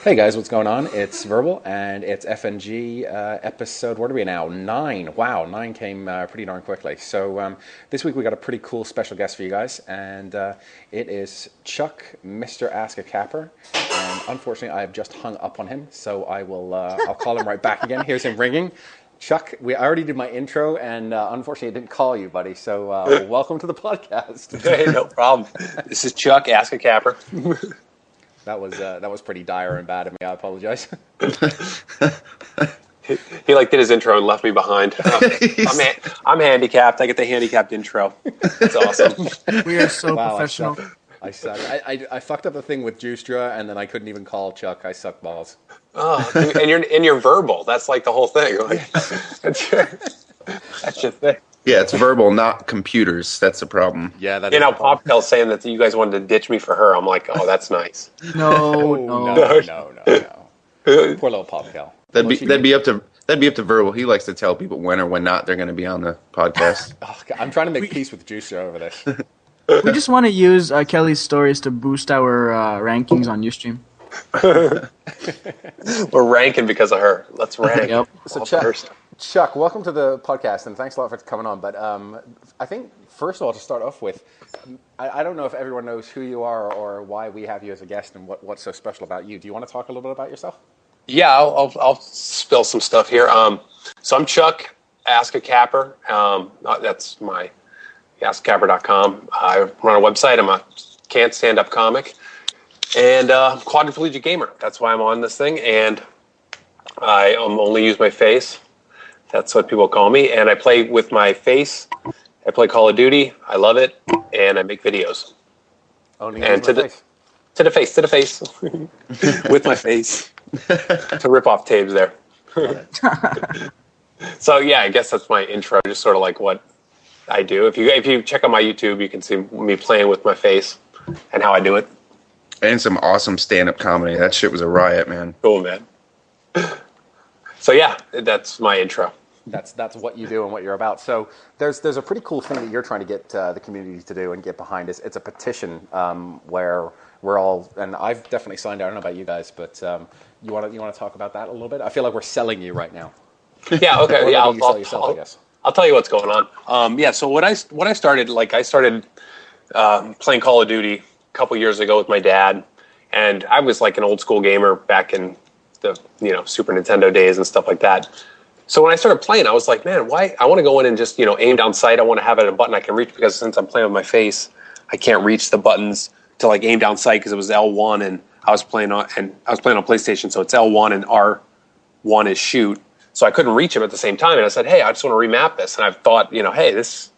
Hey guys, what's going on? It's Verbal, and it's FNG episode, what are we now? 9. Wow, 9 came pretty darn quickly. So this week we got a pretty cool special guest for you guys, and it is Chuck, Mr. AskACapper. And unfortunately, I have just hung up on him, so I'll call him right back again. Here's him ringing. Chuck, I already did my intro, and unfortunately I didn't call you, buddy, so welcome to the podcast. Hey, no problem. This is Chuck, AskACapper. That was pretty dire and bad of me. I apologize. He did his intro and left me behind. I'm handicapped. I get the handicapped intro. That's awesome. We are so professional. I suck. I fucked up the thing with Juicedra, and then I couldn't even call Chuck. I suck balls. Oh, and you're verbal. That's like the whole thing. That's your thing. Yeah, it's verbal, not computers. That's the problem. Yeah, that. Popkel's saying that you guys wanted to ditch me for her. I'm like, oh, that's nice. No. Poor little Popkel. That'd be up to verbal. He likes to tell people when or when not they're going to be on the podcast. I'm trying to make peace with Juicedra over this. We just want to use Kelly's stories to boost our rankings on Ustream. We're ranking because of her. Let's rank. Yep. So Chuck, welcome to the podcast, and thanks a lot for coming on. But I think, first of all, to start off with, I don't know if everyone knows who you are or why we have you as a guest and what's so special about you. Do you want to talk a little bit about yourself? Yeah, I'll spill some stuff here. So I'm Chuck, AskACapper. That's my AskACapper.com. I run a website. I'm a can't stand-up comic. And quadriplegic gamer. That's why I'm on this thing. And I only use my face. That's what people call me. And I play with my face. I play Call of Duty. I love it. And I make videos. Only and to the face. With my face. To rip off tapes there. So yeah, I guess that's my intro. Just sort of like what I do. If you check out my YouTube, you can see me playing with my face and how I do it. And some awesome stand-up comedy. That shit was a riot, man. Cool, man. So yeah, that's my intro. That's what you do and what you're about. So there's a pretty cool thing that you're trying to get the community to do and get behind. It's a petition where we're all, and I've definitely signed. I don't know about you guys, but you want to talk about that a little bit? I feel like we're selling you right now. Yeah. Okay. Yeah. I'll sell yourself, I guess. I'll tell you what's going on. Yeah. So what I started, I started playing Call of Duty a couple years ago with my dad, and I was like an old school gamer back in the Super Nintendo days and stuff like that. So when I started playing, I was like, man, why? I want to go in and just aim down sight. I want to have it a button I can reach, because since I'm playing with my face, I can't reach the buttons to aim down sight, because it was L1 and I was playing on PlayStation, so it's L1 and R1 is shoot. So I couldn't reach him at the same time, and I said, hey, I just want to remap this. And I thought, hey, this.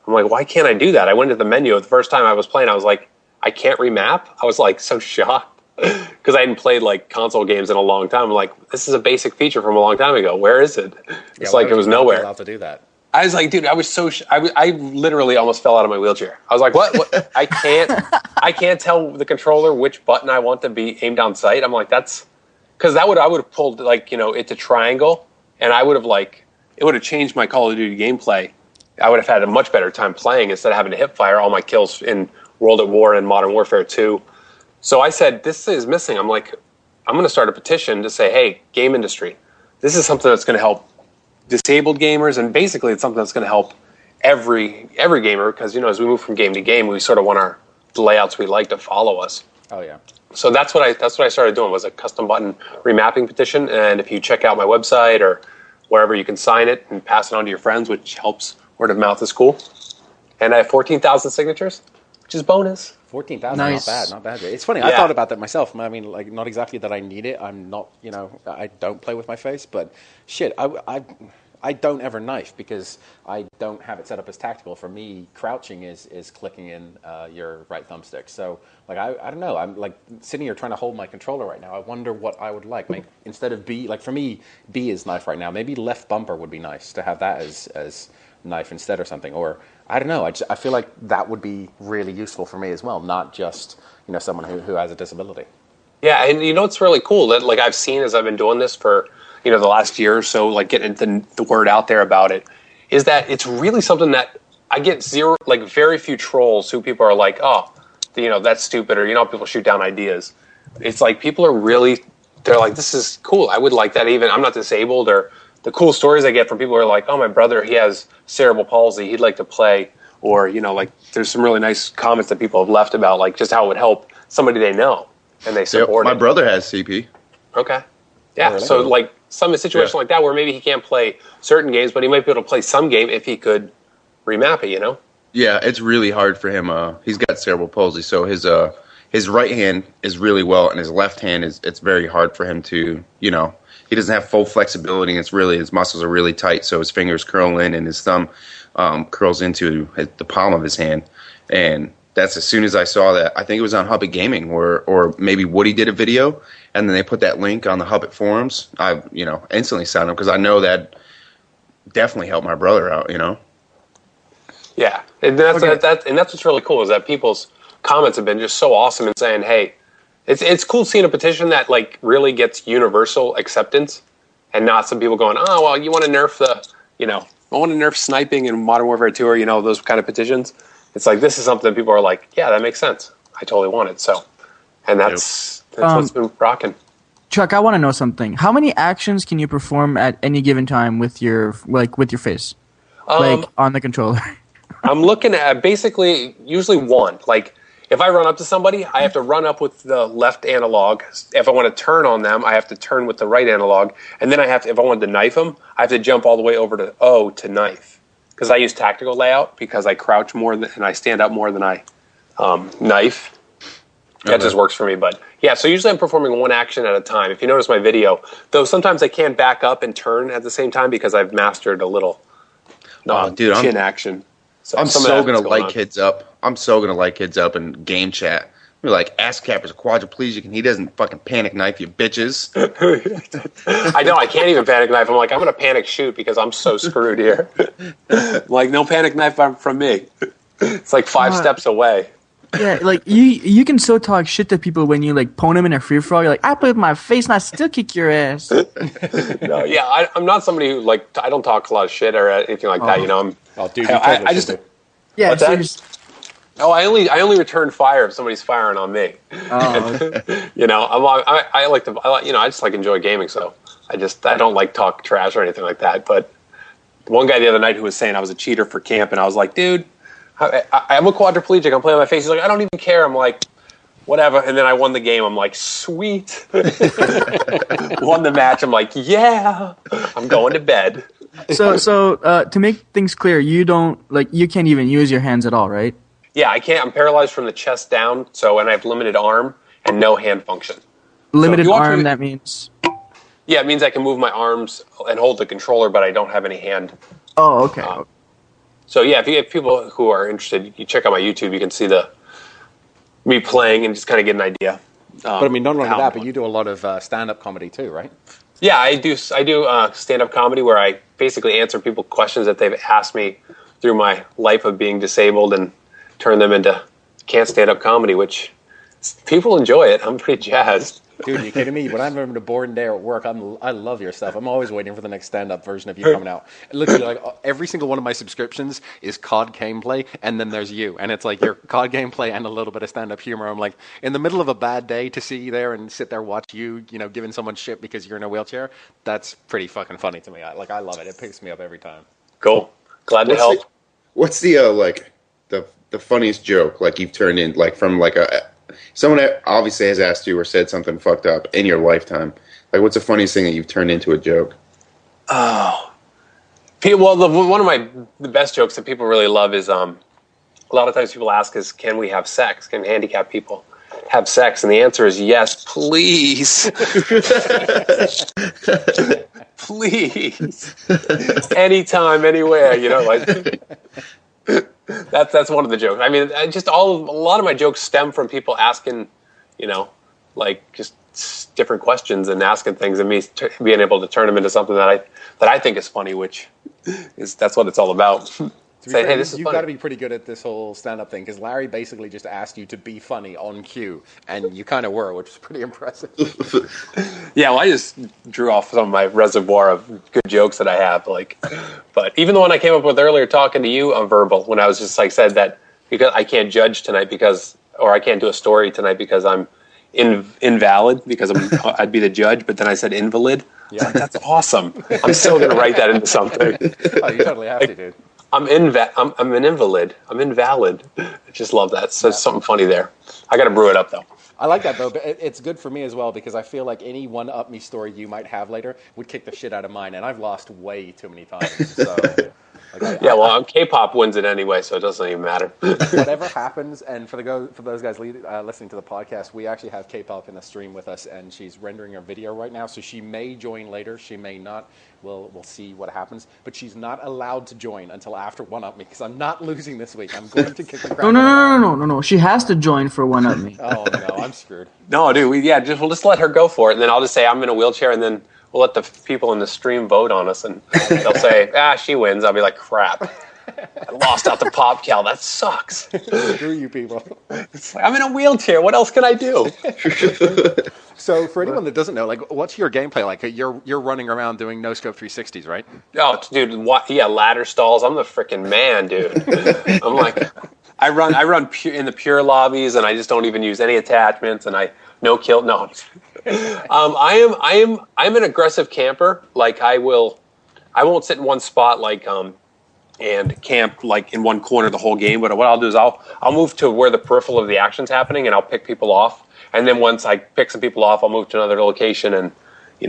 I'm like, why can't I do that? I went to the menu the first time I was playing. I was like, I can't remap. I was so shocked. Because I hadn't played console games in a long time. I'm like, this is a basic feature from a long time ago. Where is it? It's it was nowhere. Allowed to do that. I was like, dude, I was so I literally almost fell out of my wheelchair. I was like, what? I can't tell the controller which button I want to be aimed down sight. I'm like, that's because I would have pulled it to triangle, and I would have it would have changed my Call of Duty gameplay. I would have had a much better time playing instead of having to hip fire all my kills in World at War and Modern Warfare 2. So I said, this is missing. I'm like, I'm going to start a petition to say, hey, game industry, this is something that's going to help disabled gamers, and basically it's something that's going to help every gamer, because, as we move from game to game, we sort of want the layouts we like to follow us. Oh, yeah. So that's what I started doing, was a custom button remapping petition. And if you check out my website or wherever, you can sign it and pass it on to your friends, which helps. Word of mouth is cool. And I have 14,000 signatures, which is bonus. 14,000, nice. Not bad. It's funny. Yeah. I thought about that myself. I mean, not exactly that I need it. I'm not, I don't play with my face, but shit, I don't ever knife because I don't have it set up as tactical. For me, crouching is clicking in your right thumbstick. So, I don't know. I'm sitting here trying to hold my controller right now. I wonder what I would like. Instead of B, for me, B is knife right now. Maybe left bumper would be nice to have that as knife instead or something. Or I don't know. I feel like that would be really useful for me as well, not just someone who has a disability. Yeah, and it's really cool that I've seen as I've been doing this for the last year or so, getting the word out there about it, is that it's really something that I get very few trolls who people are like, oh, that's stupid, or people shoot down ideas. It's people are really they're like, this is cool. I would like that. Even I'm not disabled, or the cool stories I get from people who are like, oh, my brother, he has cerebral palsy. He'd like to play. Or, like there's some really nice comments that people have left about like just how it would help somebody they know, and they support it. My brother has CP. Okay. Yeah. So like some situation like that where maybe he can't play certain games, but he might be able to play some game if he could remap it, Yeah, it's really hard for him. He's got cerebral palsy, so his right hand is really well, and his left hand it's very hard for him to, he doesn't have full flexibility. It's really, his muscles are really tight, so his fingers curl in and his thumb curls into the palm of his hand. And that's as soon as I saw that. I think it was on Hubbit Gaming, or maybe Woody did a video, and then they put that link on the Hubbit forums. I instantly signed up because I know that definitely helped my brother out. Yeah, and that's what's really cool is that people's comments have been just so awesome in saying, hey, it's cool seeing a petition that like really gets universal acceptance, and not some people going, oh well, you want to nerf I want to nerf sniping in Modern Warfare 2 or those kind of petitions. It's like this is something that people are like, yeah, that makes sense. I totally want it. So, and that's what's been rocking. Chuck, I want to know something. How many actions can you perform at any given time with your face, on the controller? I'm looking at basically usually one. Like if I run up to somebody, I have to run up with the left analog. If I want to turn on them, I have to turn with the right analog. And then if I wanted to knife them, I have to jump all the way over to O to knife. Because I use tactical layout because I crouch more and I stand up more than I knife. That just works for me. But yeah, so usually I'm performing one action at a time. If you notice my video, though sometimes I can't back up and turn at the same time because I've mastered a little chin action. So I'm so gonna light kids up. I'm so gonna light kids up in game chat. We're like, AskACapper's a quadriplegic and he doesn't fucking panic knife you bitches. I know, I can't even panic knife. I'm like, I'm gonna panic shoot because I'm so screwed here. Like, no panic knife from me. It's like 5 steps away. Yeah, like you can so talk shit to people when you like pwn them in a free for all. You're like, I play with my face and I still kick your ass. No, yeah, I'm not somebody who I don't talk a lot of shit or anything like that. I just yeah. What's that? Oh, I only return fire if somebody's firing on me. Oh. I just like enjoy gaming, so I don't like talk trash or anything like that. But one guy the other night who was saying I was a cheater for camp, and I was like, dude, I'm a quadriplegic. I'm playing on my face. He's like, I don't even care. I'm like, whatever. And then I won the game. I'm like, sweet. Won the match. I'm like, yeah. I'm going to bed. So to make things clear, you can't even use your hands at all, right? Yeah, I can't. I'm paralyzed from the chest down, and I have limited arm and no hand function. Limited arm, that means? Yeah, it means I can move my arms and hold the controller, but I don't have any hand. Oh, okay. So yeah, if you have people who are interested, you check out my YouTube, you can see me playing and just kind of get an idea. But I mean, not only that, but you do a lot of stand-up comedy too, right? Yeah, I do stand-up comedy where I basically answer people questions that they've asked me through my life of being disabled and turn them into can't stand-up comedy, which people enjoy it. I'm pretty jazzed. Dude, you kidding me? When I'm having a boring day at work, I love your stuff. I'm always waiting for the next stand-up version of you coming out. Literally, like every single one of my subscriptions is COD gameplay, and then there's you, and it's like your COD gameplay and a little bit of stand-up humor. I'm like, in the middle of a bad day, to see you there and sit there watch you, giving someone shit because you're in a wheelchair. That's pretty fucking funny to me. I love it. It picks me up every time. Cool. Glad to help. What's the the funniest joke you've turned in from someone that obviously has asked you or said something fucked up in your lifetime? What's the funniest thing that you've turned into a joke? Oh, well, one of the best jokes that people really love is a lot of times people ask is, can we have sex? Can handicapped people have sex? And the answer is yes, please. Please. Anytime, anywhere, That's one of the jokes. I mean, a lot of my jokes stem from people asking, just different questions and asking things, and me being able to turn them into something that I think is funny, which that's what it's all about. Say, hey, this is you've got to be pretty good at this whole stand-up thing, because Larry basically just asked you to be funny on cue, and you kind of were, which was pretty impressive. Yeah, well, I just drew off some of my reservoir of good jokes that I have. But even the one I came up with earlier talking to you on verbal, when I was just said that because I can't judge tonight or I can't do a story tonight because I'm invalid because I'd be the judge, but then I said invalid. Yeah. Like, that's awesome. I'm still going to write that into something. Oh, you totally have to, dude. I'm an invalid. I'm invalid. I just love that. So something funny there. I got to brew it up though. I like that though, but it's good for me as well because I feel like any one-up-me story you might have later would kick the shit out of mine, and I've lost way too many times. So, K-pop wins it anyway, so it doesn't even matter. Whatever happens, and for those guys listening to the podcast, we actually have K-pop in the stream with us, and she's rendering her video right now, so she may join later, she may not. We'll see what happens, but she's not allowed to join until after one-up me because I'm not losing this week. I'm going to kick the crap. No. She has to join for one-up me. Oh no, I'm screwed. No, dude. We'll just let her go for it, and then I'll just say I'm in a wheelchair, and then we'll let the people in the stream vote on us, and they'll say, she wins. I'll be like, crap. I lost out to Pop Cal. That sucks. Screw you people. It's like, I'm in a wheelchair. What else can I do? So for anyone that doesn't know, like, what's your gameplay like? You're running around doing no-scope 360s, right? Oh, dude, ladder stalls. I'm the freaking man, dude. I'm like, I run in the pure lobbies, and I just don't even use any attachments, and I no kill. No, I'm an aggressive camper. Like I won't sit in one spot and camp like in one corner the whole game. But what I'll do is I'll move to where the peripheral of the action's happening, and I'll pick people off. And then once I pick some people off, I'll move to another location, and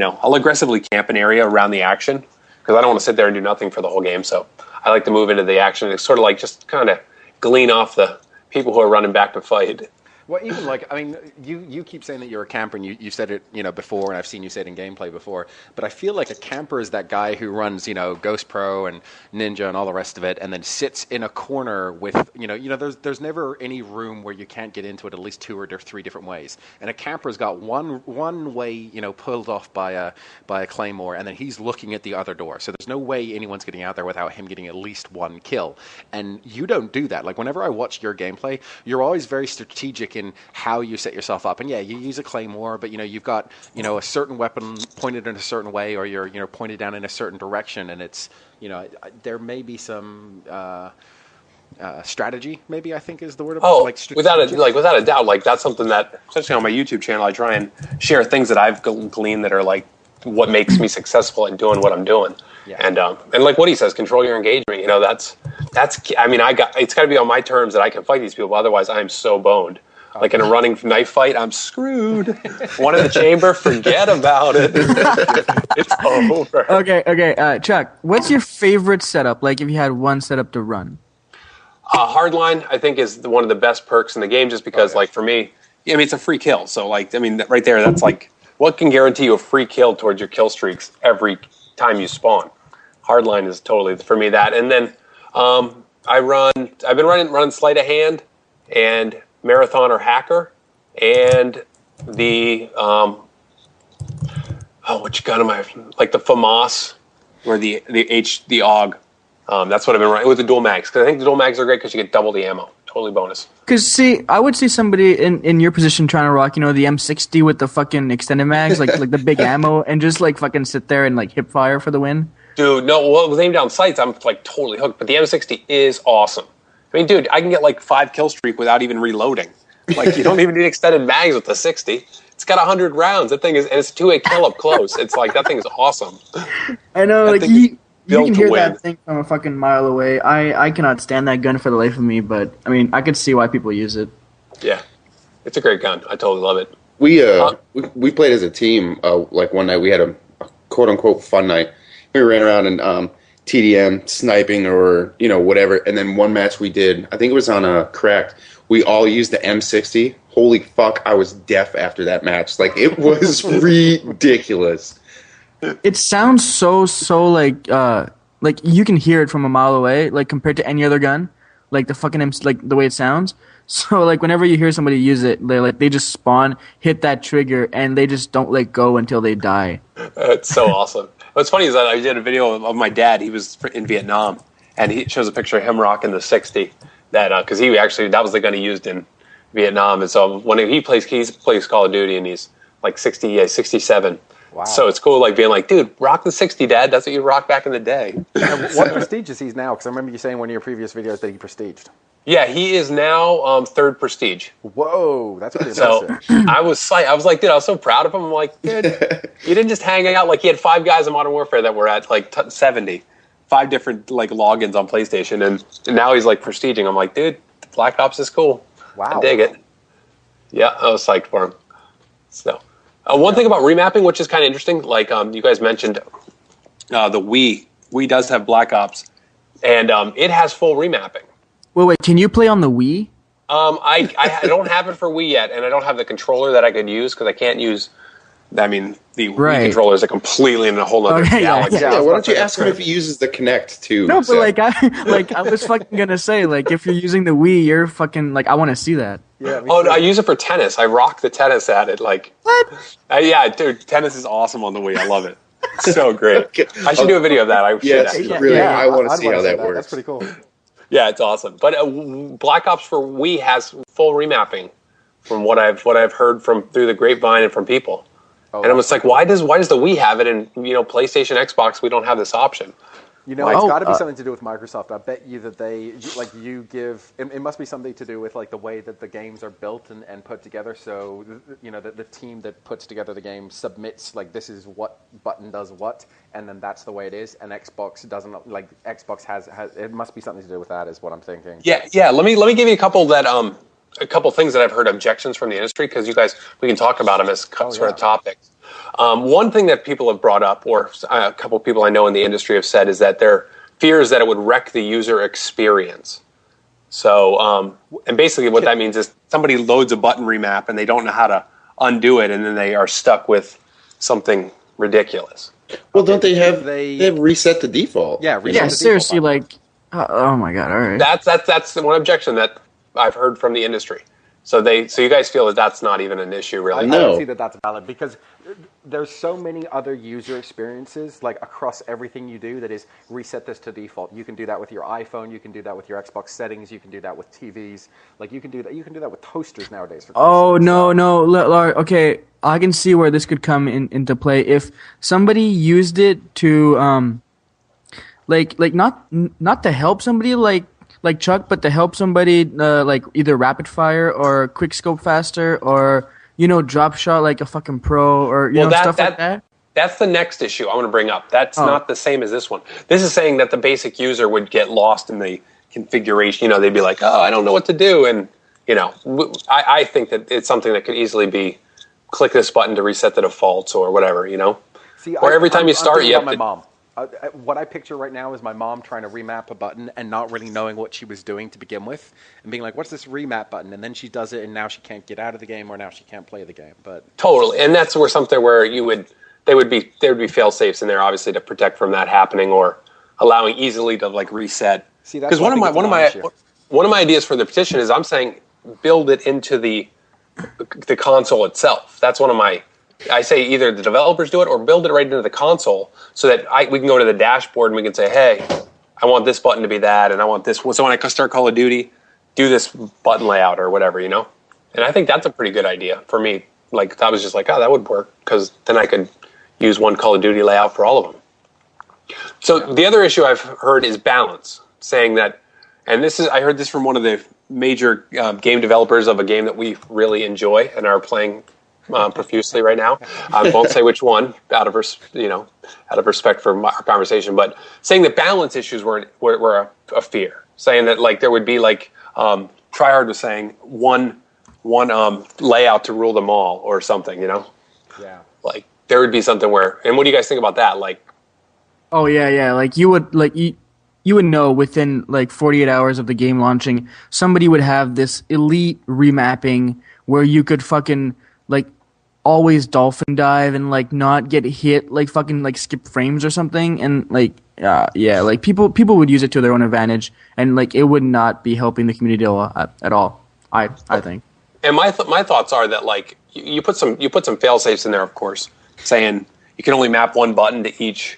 I'll aggressively camp an area around the action because I don't want to sit there and do nothing for the whole game. So I like to move into the action. It's sort of like just kind of glean off the people who are running back to fight. Well, even you keep saying that you're a camper, and you said it, before, and I've seen you say it in gameplay before. But I feel like a camper is that guy who runs, Ghost Pro and Ninja and all the rest of it, and then sits in a corner with, there's never any room where you can't get into it at least 2 or 3 different ways. And a camper's got one way, pulled off by a claymore, and then he's looking at the other door. So there's no way anyone's getting out there without him getting at least one kill. And you don't do that. Like whenever I watch your gameplay, you're always very strategic in how you set yourself up. And yeah, you use a claymore, but you've got a certain weapon pointed in a certain way, or you're pointed down in a certain direction, and it's there may be some strategy, maybe I think is the word. Without a doubt, like that's something that, especially on my YouTube channel, I try and share things that I've gleaned that are like what makes me successful in doing what I'm doing. Yeah. And like what he says, control your engagement. That's I mean, it's got to be on my terms that I can fight these people. Otherwise, I'm so boned. Like in a running knife fight, I'm screwed. One in the chamber, forget about it. It's over. Okay. Chuck, what's your favorite setup? Like if you had one setup to run? Hardline, I think, is one of the best perks in the game just because, like, for me, it's a free kill. So, like, right there, that's like, what can guarantee you a free kill towards your kill streaks every time you spawn? Hardline is totally, for me, that. And then I've been running sleight of hand and marathon or hacker, and the which gun am I? Like the FAMAS or the AUG. That's what I've been running with the dual mags, because I think the dual mags are great because you get double the ammo. Totally bonus. Because I would see somebody in your position trying to rock, the M60 with the fucking extended mags, like the big ammo, and just like fucking sit there and like hip fire for the win. Dude, no. Well, with aim down sights, I'm like totally hooked. But the M60 is awesome. I mean, dude, I can get like 5 kill streak without even reloading. Like, you don't even need extended mags with the 60. It's got 100 rounds. That thing is, and it's 2-way kill up close. It's like, that thing is awesome. I know, like, you can hear that thing from a fucking mile away. I cannot stand that gun for the life of me, but, I mean, I could see why people use it. Yeah. It's a great gun. I totally love it. We played as a team, like one night we had a quote-unquote fun night. We ran around and TDM, sniping, or, whatever. And then one match we did, I think it was on a Cracked, we all used the M60. Holy fuck, I was deaf after that match. Like, it was ridiculous. It sounds so like you can hear it from a mile away, like, compared to any other gun. Like, the fucking like, the way it sounds. So, like, whenever you hear somebody use it, they just spawn, hit that trigger, and they just don't let go until they die. It's so awesome. What's funny is that I did a video of my dad. He was in Vietnam, and he shows a picture of him rocking the 60. Because that was the gun he used in Vietnam. And so when he plays Call of Duty, and he's like 67. Wow. So it's cool, like being like, dude, rock the 60, Dad. That's what you rock back in the day. What prestige is he now? Because I remember you saying in one of your previous videos that he prestiged. Yeah, he is now third prestige. Whoa, that's pretty So impressive. I was like, dude, I was so proud of him. I'm like, dude, you didn't just hang out. Like, he had 5 guys in Modern Warfare that were at like 70, 5 different like logins on PlayStation, and now he's like prestiging. I'm like, dude, Black Ops is cool. Wow. I dig it. Yeah, I was psyched for him. So, one thing about remapping, which is kind of interesting, like you guys mentioned, the Wii. Wii does have Black Ops, and it has full remapping. Wait, can you play on the Wii? I don't have it for Wii yet, and I don't have the controller that I could use because I can't use. I mean, the Wii controllers are completely in a whole other galaxy. Yeah, why don't you ask him if he uses the Kinect too? No, but I was fucking gonna say, like, if you're using the Wii, you're fucking like, I want to see that. Yeah. Oh, I use it for tennis. I rock the tennis at it. Like, what? Yeah, dude, tennis is awesome on the Wii. I love it. It's so great. I should do a video of that. I should actually. Really, I want to see how that works. That's pretty cool. Yeah, it's awesome. But Black Ops for Wii has full remapping, from what I've heard through the grapevine and from people. Oh, and I'm just like, why does the Wii have it, and PlayStation, Xbox, we don't have this option? It's got to be something to do with Microsoft. I bet you that you give. It must be something to do with like the way that the games are built and put together. So the team that puts together the game submits like this is what button does what, and then that's the way it is. And Xbox doesn't like Xbox has it must be something to do with that is what I'm thinking. Yeah. Let me give you a couple things that I've heard objections from the industry, because we can talk about them as sort of topics. One thing that people have brought up, or a couple of people I know in the industry have said, is that their fear is that it would wreck the user experience. So, and basically what that means is somebody loads a button remap and they don't know how to undo it, and then they are stuck with something ridiculous. Well, don't they have reset the default? Yeah, reset the seriously, default like, oh my god, all right. That's the one objection that I've heard from the industry. So you guys feel that that's not even an issue, really? I don't see that that's valid, because there's so many other user experiences like across everything you do that is reset this to default. You can do that with your iPhone. You can do that with your Xbox settings. You can do that with TVs. Like you can do that with toasters nowadays. No. Okay, I can see where this could come into play if somebody used it to like not to help somebody like Chuck, but to help somebody like either rapid fire or quick scope faster or drop shot like a fucking pro or stuff like that. That's the next issue I want to bring up. That's not the same as this one. This is saying that the basic user would get lost in the configuration. They'd be like, oh, I don't know what to do, and I think that it's something that could easily be click this button to reset the defaults or whatever. See, or every time you start, you have to. My mom. What I picture right now is my mom trying to remap a button and not really knowing what she was doing to begin with, and being like, "What's this remap button?" And then she does it, and now she can't get out of the game, or now she can't play the game. But totally, and that's where there would be fail safes in there, obviously, to protect from that happening or allowing easily to like reset. See, that's because one of my ideas for the petition is I'm saying build it into the console itself. That's one of my. I say either the developers do it or build it right into the console so that we can go to the dashboard and we can say, hey, I want this button to be that, and I want this. So when I start Call of Duty, do this button layout or whatever, And I think that's a pretty good idea for me. Like, I was just like, oh, that would work, because then I could use one Call of Duty layout for all of them. So the other issue I've heard is balance, saying that, and I heard this from one of the major game developers of a game that we really enjoy and are playing profusely right now. I won't say which one out of respect for our conversation, but saying that balance issues were a fear, saying that like there would be like TryHard was saying one layout to rule them all or something, Yeah. Like there would be something where, and what do you guys think about that? Like, oh yeah, like you would know within like 48 hours of the game launching, somebody would have this elite remapping where you could fucking like always dolphin dive and like not get hit, like fucking like skip frames or something, and like like people would use it to their own advantage, and like it would not be helping the community at all. I think. And my thoughts are that like you put some fail safes in there, of course, saying you can only map one button to each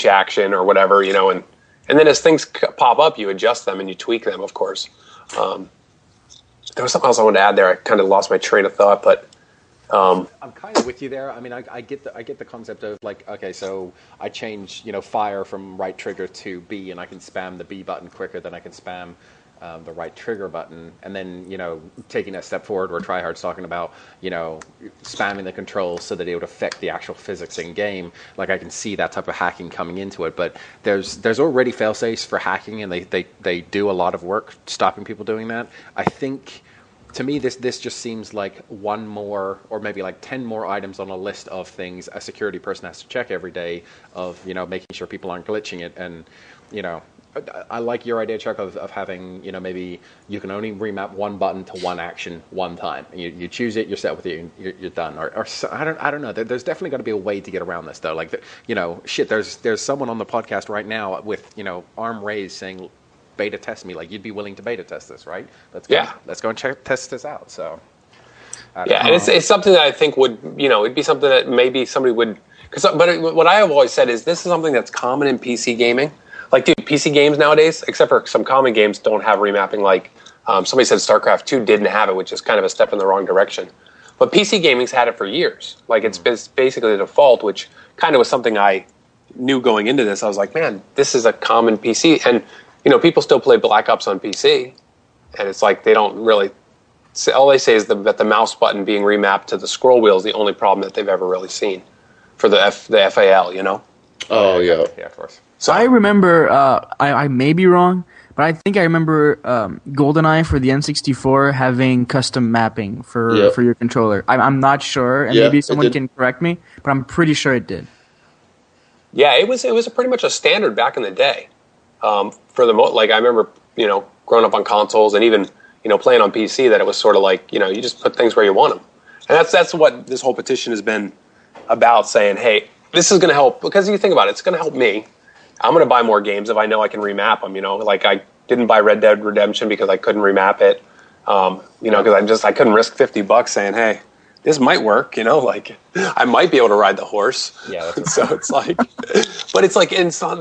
action or whatever, and then as things pop up, you adjust them and you tweak them, of course. There was something else I wanted to add there. I kind of lost my train of thought, but I'm kind of with you there. I mean, I get the concept of like, okay, so I change fire from right trigger to B, and I can spam the B button quicker than I can spam the right trigger button. And then taking that step forward, where TryHard's talking about spamming the controls so that it would affect the actual physics in game. Like I can see that type of hacking coming into it, but there's already fail-safes for hacking, and they do a lot of work stopping people doing that. I think. To me, this just seems like one more, or maybe like 10 more items on a list of things a security person has to check every day of, making sure people aren't glitching it. And, I like your idea, Chuck, of having, maybe you can only remap one button to one action one time. You choose it, you're set with it, you're done. Or I don't know. There's definitely got to be a way to get around this, though. Like, there's someone on the podcast right now with, arm raised saying, beta test me. Like, you'd be willing to beta test this, right? Let's go and test this out. So and it's something that I think would it'd be something that maybe somebody would, what I have always said is this is something that's common in PC gaming. Like, dude, PC games nowadays, except for some common games, don't have remapping. Like somebody said StarCraft 2 didn't have it, which is kind of a step in the wrong direction. But PC gaming's had it for years. Like, it's basically the default, which kind of was something I knew going into this. I was like, man, this is a common PC. And people still play Black Ops on PC, and it's like they don't really. All they say is that the mouse button being remapped to the scroll wheel is the only problem that they've ever really seen for the FAL. Oh yeah, yeah, of course. So I remember, I may be wrong, but I think I remember GoldenEye for the N64 having custom mapping for your controller. I'm not sure, and maybe someone can correct me, but I'm pretty sure it did. Yeah, it was pretty much a standard back in the day. For the like, I remember growing up on consoles and even playing on PC, that it was sort of like you just put things where you want them, and that's what this whole petition has been about, saying, hey, this is going to help, because you think about it, it's going to help me. I'm going to buy more games if I know I can remap them. Like I didn't buy Red Dead Redemption because I couldn't remap it. Because I couldn't risk $50 saying, hey, this might work. Like I might be able to ride the horse. Yeah. That's so it's like, but it's like,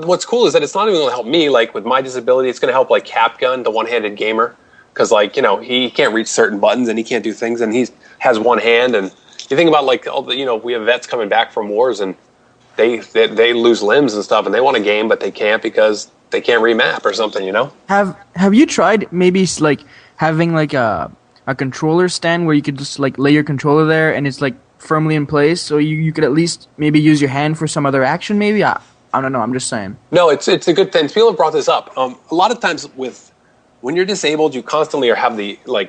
what's cool is that it's not even going to help me. Like with my disability, it's going to help like Capgun, the one-handed gamer, because like he can't reach certain buttons and he can't do things, and he has one hand. And you think about like all the we have vets coming back from wars, and they lose limbs and stuff, and they want a game, but they can't because they can't remap or something, Have you tried maybe like having like a controller stand where you could just like lay your controller there and it's like firmly in place, so you could at least maybe use your hand for some other action? Maybe I don't know. I'm just saying. No, it's a good thing. People have brought this up. A lot of times when you're disabled, you constantly have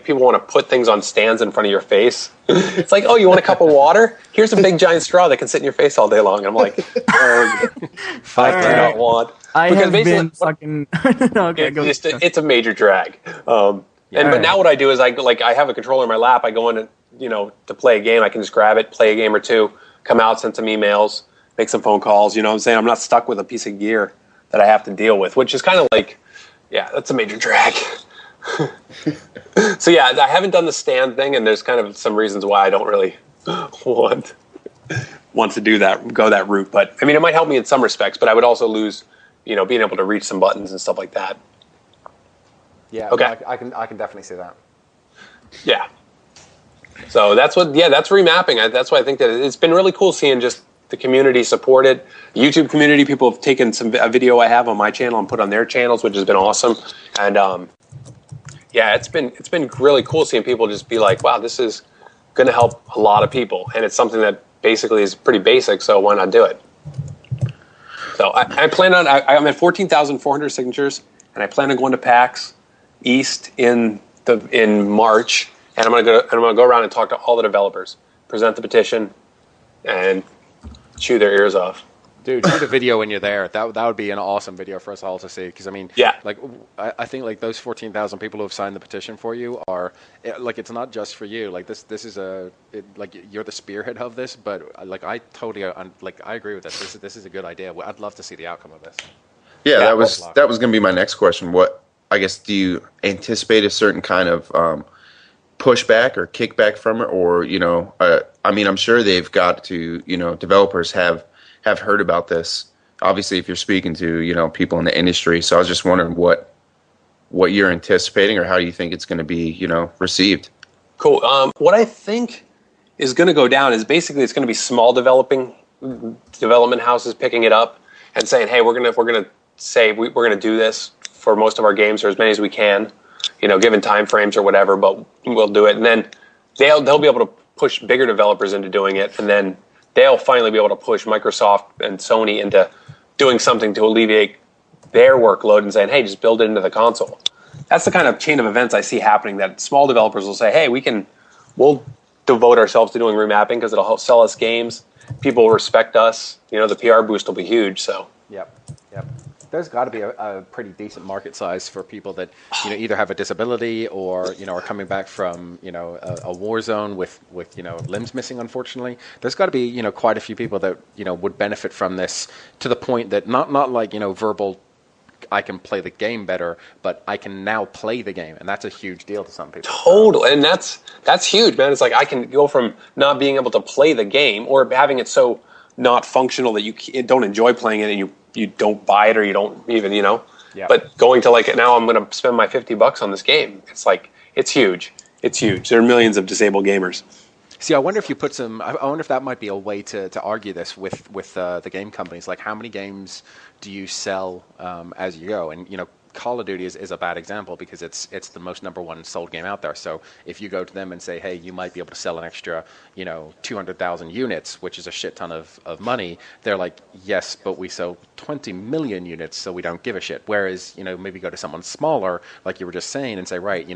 people want to put things on stands in front of your face. It's like, oh, you want a cup of water? Here's a big giant straw that can sit in your face all day long. And I'm like, I do not want. I have been fucking. Okay, it's a major drag. But now what I do is I have a controller in my lap. I go in to play a game. I can just grab it, play a game or two, come out, send some emails, make some phone calls. You know what I'm saying? I'm not stuck with a piece of gear that I have to deal with, which is kind of like. Yeah, that's a major drag. So yeah, I haven't done the stand thing, and there's kind of some reasons why I don't really want to do that, go that route. But I mean, it might help me in some respects, but I would also lose, being able to reach some buttons and stuff like that. Yeah. Okay. I can definitely see that. Yeah. So that's remapping. That's why I think that it's been really cool seeing just the community support it. The YouTube community, people have taken a video I have on my channel and put on their channels, which has been awesome. And it's been really cool seeing people just be like, wow, this is going to help a lot of people, and it's something that basically is pretty basic. So why not do it? So I plan on. I'm at 14,400 signatures, and I plan on going to PAX East in March, and I'm gonna go around and talk to all the developers, present the petition, and chew their ears off. Dude, shoot a video when you're there. That would be an awesome video for us all to see. Because I mean, like I think like those 14,000 people who have signed the petition for you are like, it's not just for you. Like this is like you're the spearhead of this. But like I totally I agree with this. This is a good idea. I'd love to see the outcome of this. Yeah, that was going to be my next question. What, I guess, do you anticipate a certain kind of pushback or kickback from it, or I mean, I'm sure they've got to, developers have heard about this. Obviously, if you're speaking to people in the industry, so I was just wondering what you're anticipating, or how you think it's going to be received. Cool. What I think is going to go down is basically it's going to be small development houses picking it up and saying, hey, we're gonna say we're gonna do this for most of our games or as many as we can, given time frames or whatever, but we'll do it. And then they'll be able to push bigger developers into doing it, and then they'll finally be able to push Microsoft and Sony into doing something to alleviate their workload and saying, hey, just build it into the console. That's the kind of chain of events I see happening, that small developers will say, hey, we'll devote ourselves to doing remapping because it'll help sell us games. People will respect us. The PR boost will be huge. So. Yep. There's got to be a pretty decent market size for people that either have a disability or are coming back from a war zone with limbs missing. Unfortunately, there's got to be quite a few people that would benefit from this, to the point that not like verbal, I can play the game better, but I can now play the game, and that's a huge deal to some people. Totally, and that's huge, man. It's like I can go from not being able to play the game or having it so not functional that you don't enjoy playing it, and you don't buy it or you don't even Yeah. But going to now I'm going to spend my $50 on this game. It's like it's huge. There are millions of disabled gamers. See, I wonder if you put some. I wonder if that might be a way to argue this with the game companies. Like, how many games do you sell as you go? And Call of Duty is a bad example because it's the most #1 sold game out there. So if you go to them and say, hey, you might be able to sell an extra 200,000 units, which is a shit ton of money, they're like, yes, but we sell 20 million units, so we don't give a shit. Whereas maybe go to someone smaller, like you were just saying, and say, right,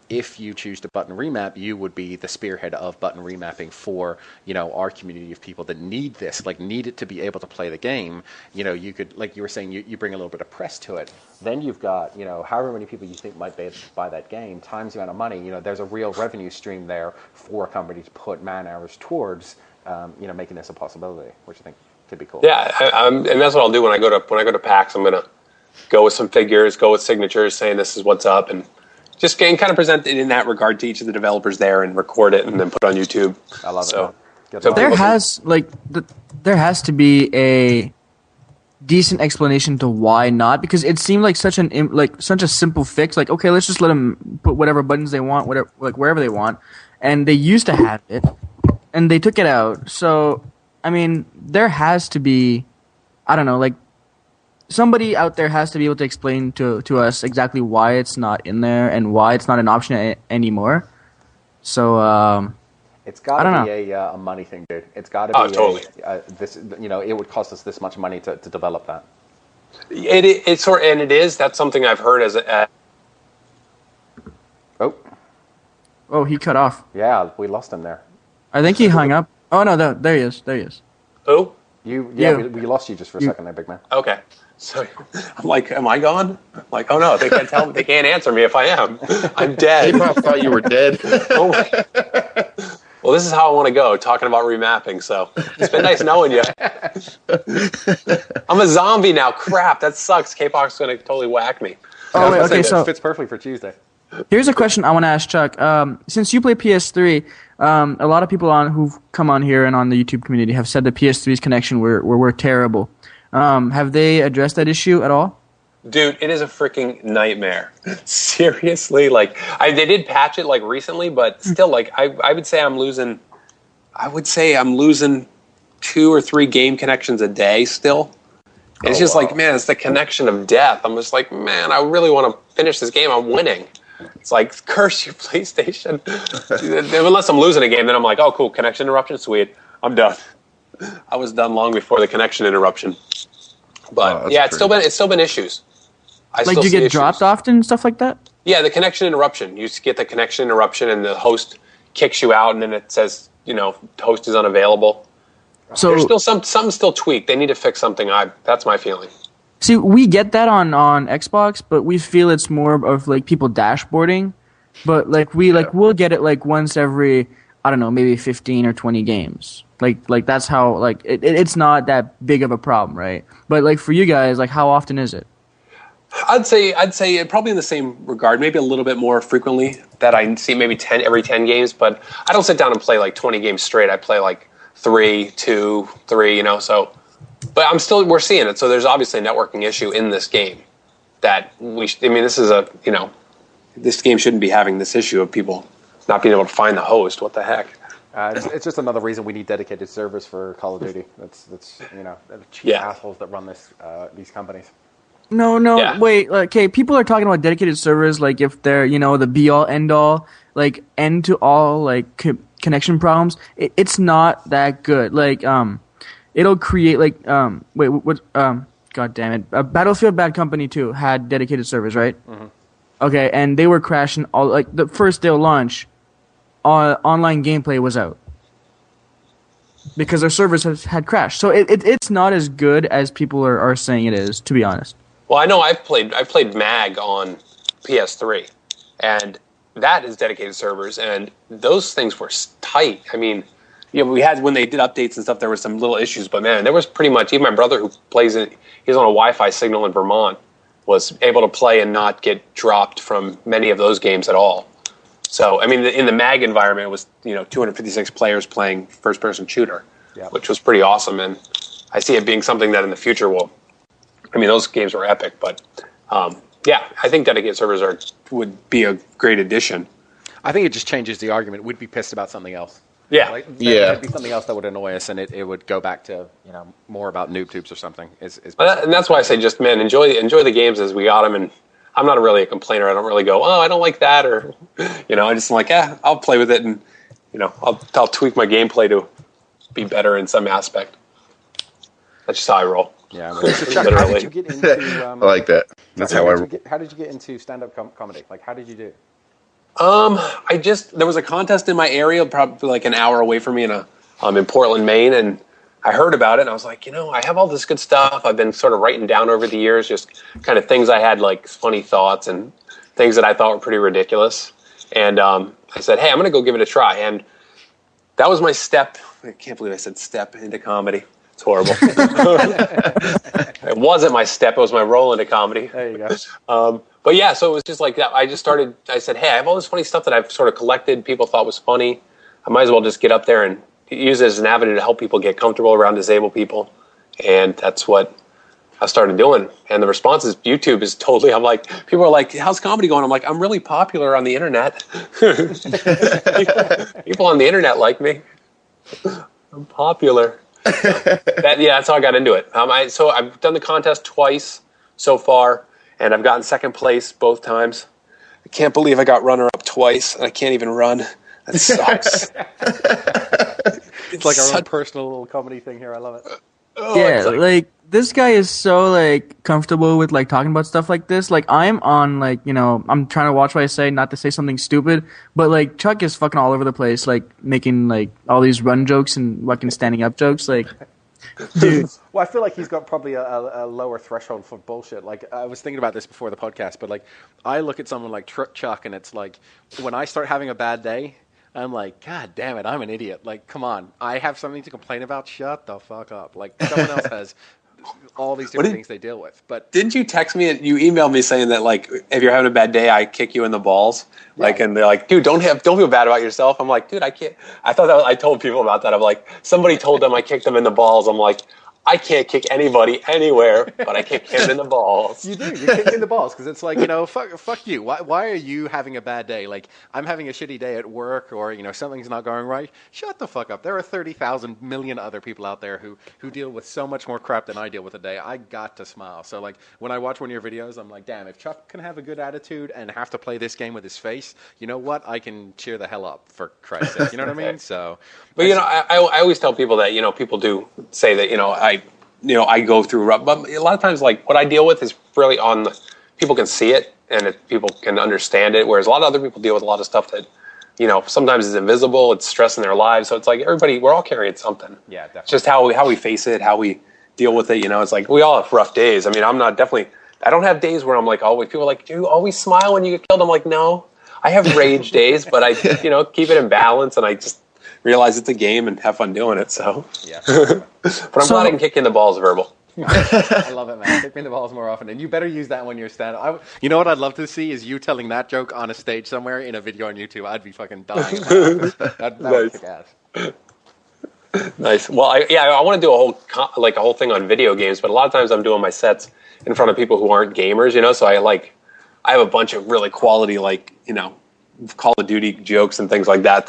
if you choose to button remap, you would be the spearhead of button remapping for our community of people that need this, like need it to be able to play the game. You could, like you were saying, you bring a little bit of press to it. Then you've got however many people you think might buy that game times the amount of money. There's a real revenue stream there for a company to put man hours towards making this a possibility, which I think could be cool. Yeah, and that's what I'll do when I go to PAX. I'm gonna go with some figures, go with signatures, saying this is what's up, and just kind of present it in that regard to each of the developers there, and record it, and then put it on YouTube. I love it. So there has to be a decent explanation to why not, because it seemed like such a simple fix. Like, okay, let's just let them put whatever buttons they want, wherever they want, and they used to have it, and they took it out. So, I mean, there has to be, I don't know, like somebody out there has to be able to explain to us exactly why it's not in there and why it's not an option anymore. So, it's got to be a money thing, dude. It's got to be totally. This. It would cost us this much money to develop that. It is. That's something I've heard as a. Oh, he cut off. Yeah, we lost him there. I think he hung up. Oh no, there he is. Who? We lost you just for a second there, big man. Okay. So I'm like, am I gone? I'm like, oh no, they can't tell me. They can't answer me if I am. I'm dead. They probably thought you were dead. Oh my. Well, this is how I want to go, talking about remapping. So it's been nice knowing you. I'm a zombie now. Crap, that sucks. K-Pop's going to totally whack me. Oh, wait, okay, so fits perfectly for Tuesday. Here's a question I want to ask Chuck. Since you play PS3, a lot of people who've come on here and on the YouTube community have said the PS3's connection were terrible. Have they addressed that issue at all? Dude, it is a freaking nightmare. Seriously, they did patch it recently, but still, I would say I'm losing 2 or 3 game connections a day still. It's just man, it's the connection of death. I'm just like, man, I really want to finish this game. I'm winning. It's like, curse you, PlayStation. Unless I'm losing a game, then I'm like, oh, cool, connection interruption, sweet. I'm done. I was done long before the connection interruption. But it's still been issues. Do you get dropped often and stuff like that? Yeah, the connection interruption. You get the connection interruption, and the host kicks you out, and then it says, host is unavailable. So there's still something's still tweaked. They need to fix something. That's my feeling. See, we get that on Xbox, but we feel it's more of people dashboarding. But we'll get it once every, I don't know, maybe 15 or 20 games. Like that's how it's not that big of a problem, right? But for you guys, how often is it? I'd say probably in the same regard, maybe a little bit more frequently that I see maybe every 10 games, but I don't sit down and play 20 games straight. I play 3, 2, 3, so, but we're seeing it. So there's obviously a networking issue in this game that this is this game shouldn't be having this issue of people not being able to find the host. What the heck? It's just another reason we need dedicated servers for Call of Duty. That's the cheap assholes that run these companies. No, wait. Okay, people are talking about dedicated servers, like if they're the be all end all, like end to all like connection problems. It's not that good. Like it'll create like God damn it, Battlefield Bad Company 2 had dedicated servers, right? Mm-hmm. Okay, and they were crashing all like the first day of launch. Online gameplay was out because their servers had crashed. So it's not as good as people are saying it is, to be honest. Well, I know I've played MAG on PS3, and that is dedicated servers, and those things were tight. I mean, we had when they did updates and stuff, there were some little issues, but man, there was pretty much even my brother who plays it. He's on a Wi-Fi signal in Vermont. Was able to play and not get dropped from many of those games at all. So, I mean, in the MAG environment, it was 256 players playing first-person shooter, which was pretty awesome. And I see it being something that in the future will. I mean, those games were epic, but I think dedicated servers would be a great addition. I think it just changes the argument. We'd be pissed about something else. Yeah, There'd be something else that would annoy us, and it would go back to more about noob tubes or something. And that's why I say just enjoy the games as we got them. And I'm not really a complainer. I don't really go, I don't like that, or I just am like, I'll play with it, and I'll tweak my gameplay to be better in some aspect. That's just how I roll. Yeah, so Chuck, how did you get into? I like that. That's how I. How did you get into stand-up comedy? Like, how did you do? There was a contest in my area, probably like an hour away from me in Portland, Maine, and I heard about it, and I was like, I have all this good stuff I've been sort of writing down over the years, just kind of things I had, like funny thoughts and things that I thought were pretty ridiculous. And I said, hey, I'm going to go give it a try. And that was my step. I can't believe I said step into comedy. It's horrible. It wasn't my step. It was my roll into comedy. There you go. But yeah, so it was just like that. I said, hey, I have all this funny stuff that I've sort of collected, people thought was funny. I might as well just get up there and use it as an avenue to help people get comfortable around disabled people. And that's what I started doing. And the response is YouTube is totally, I'm like, people are like, how's comedy going? I'm like, I'm really popular on the internet. People on the internet like me. I'm popular. That's how I got into it. So I've done the contest twice so far, and I've gotten second place both times. I can't believe I got runner-up twice, and I can't even run. That sucks. It's like our own personal little comedy thing here. I love it. Like this guy is so like comfortable with like talking about stuff like this. Like I'm on like I'm trying to watch what I say, not to say something stupid, but like Chuck is fucking all over the place, like making like all these run jokes and fucking standing up jokes, like. Dude. Well, I feel like he's got probably a lower threshold for bullshit. Like, I was thinking about this before the podcast, but like, I look at someone like Chuck, and it's like, when I start having a bad day, I'm like, God damn it, I'm an idiot. Like, come on, I have something to complain about. Shut the fuck up. Like, someone else has all these different things they deal with. But didn't you text me? You emailed me saying that like, if you're having a bad day, I kick you in the balls. Like, and they're like, dude, don't feel bad about yourself. I'm like, dude, I can't. I thought that I told people about that. I'm like, somebody told them I kicked them in the balls. I'm like, I can't kick anybody anywhere, but I kick him in the balls. You do. You kick in the balls because it's like, fuck you. Why are you having a bad day? Like, I'm having a shitty day at work, or something's not going right. Shut the fuck up. There are 30,000 million other people out there who deal with so much more crap than I deal with a day. I got to smile. So like, when I watch one of your videos, I'm like, damn, if Chuck can have a good attitude and have to play this game with his face, you know what? I can cheer the hell up, for Christ's sake. You know what I mean? So, but I always tell people that people do say that I go through rough, but a lot of times, like, what I deal with is really people can see it and people can understand it, whereas a lot of other people deal with a lot of stuff that, sometimes is invisible, it's stressing their lives. So it's like we're all carrying something. Yeah, definitely. It's just how we face it, how we deal with it. It's like we all have rough days. I mean, I don't have days where I'm like always, people are like, do you always smile when you get killed? I'm like, no, I have rage days, but I, keep it in balance, and I just realize it's a game and have fun doing it. So, yeah. But I'm glad I can kick in the balls verbal. I love it, man. Kick me in the balls more often, and you better use that when you're stand-up. You know what I'd love to see is you telling that joke on a stage somewhere in a video on YouTube. I'd be fucking dying. That would kick ass. Nice. Well, I want to do a whole thing on video games, but a lot of times I'm doing my sets in front of people who aren't gamers. So I have a bunch of really quality Call of Duty jokes and things like that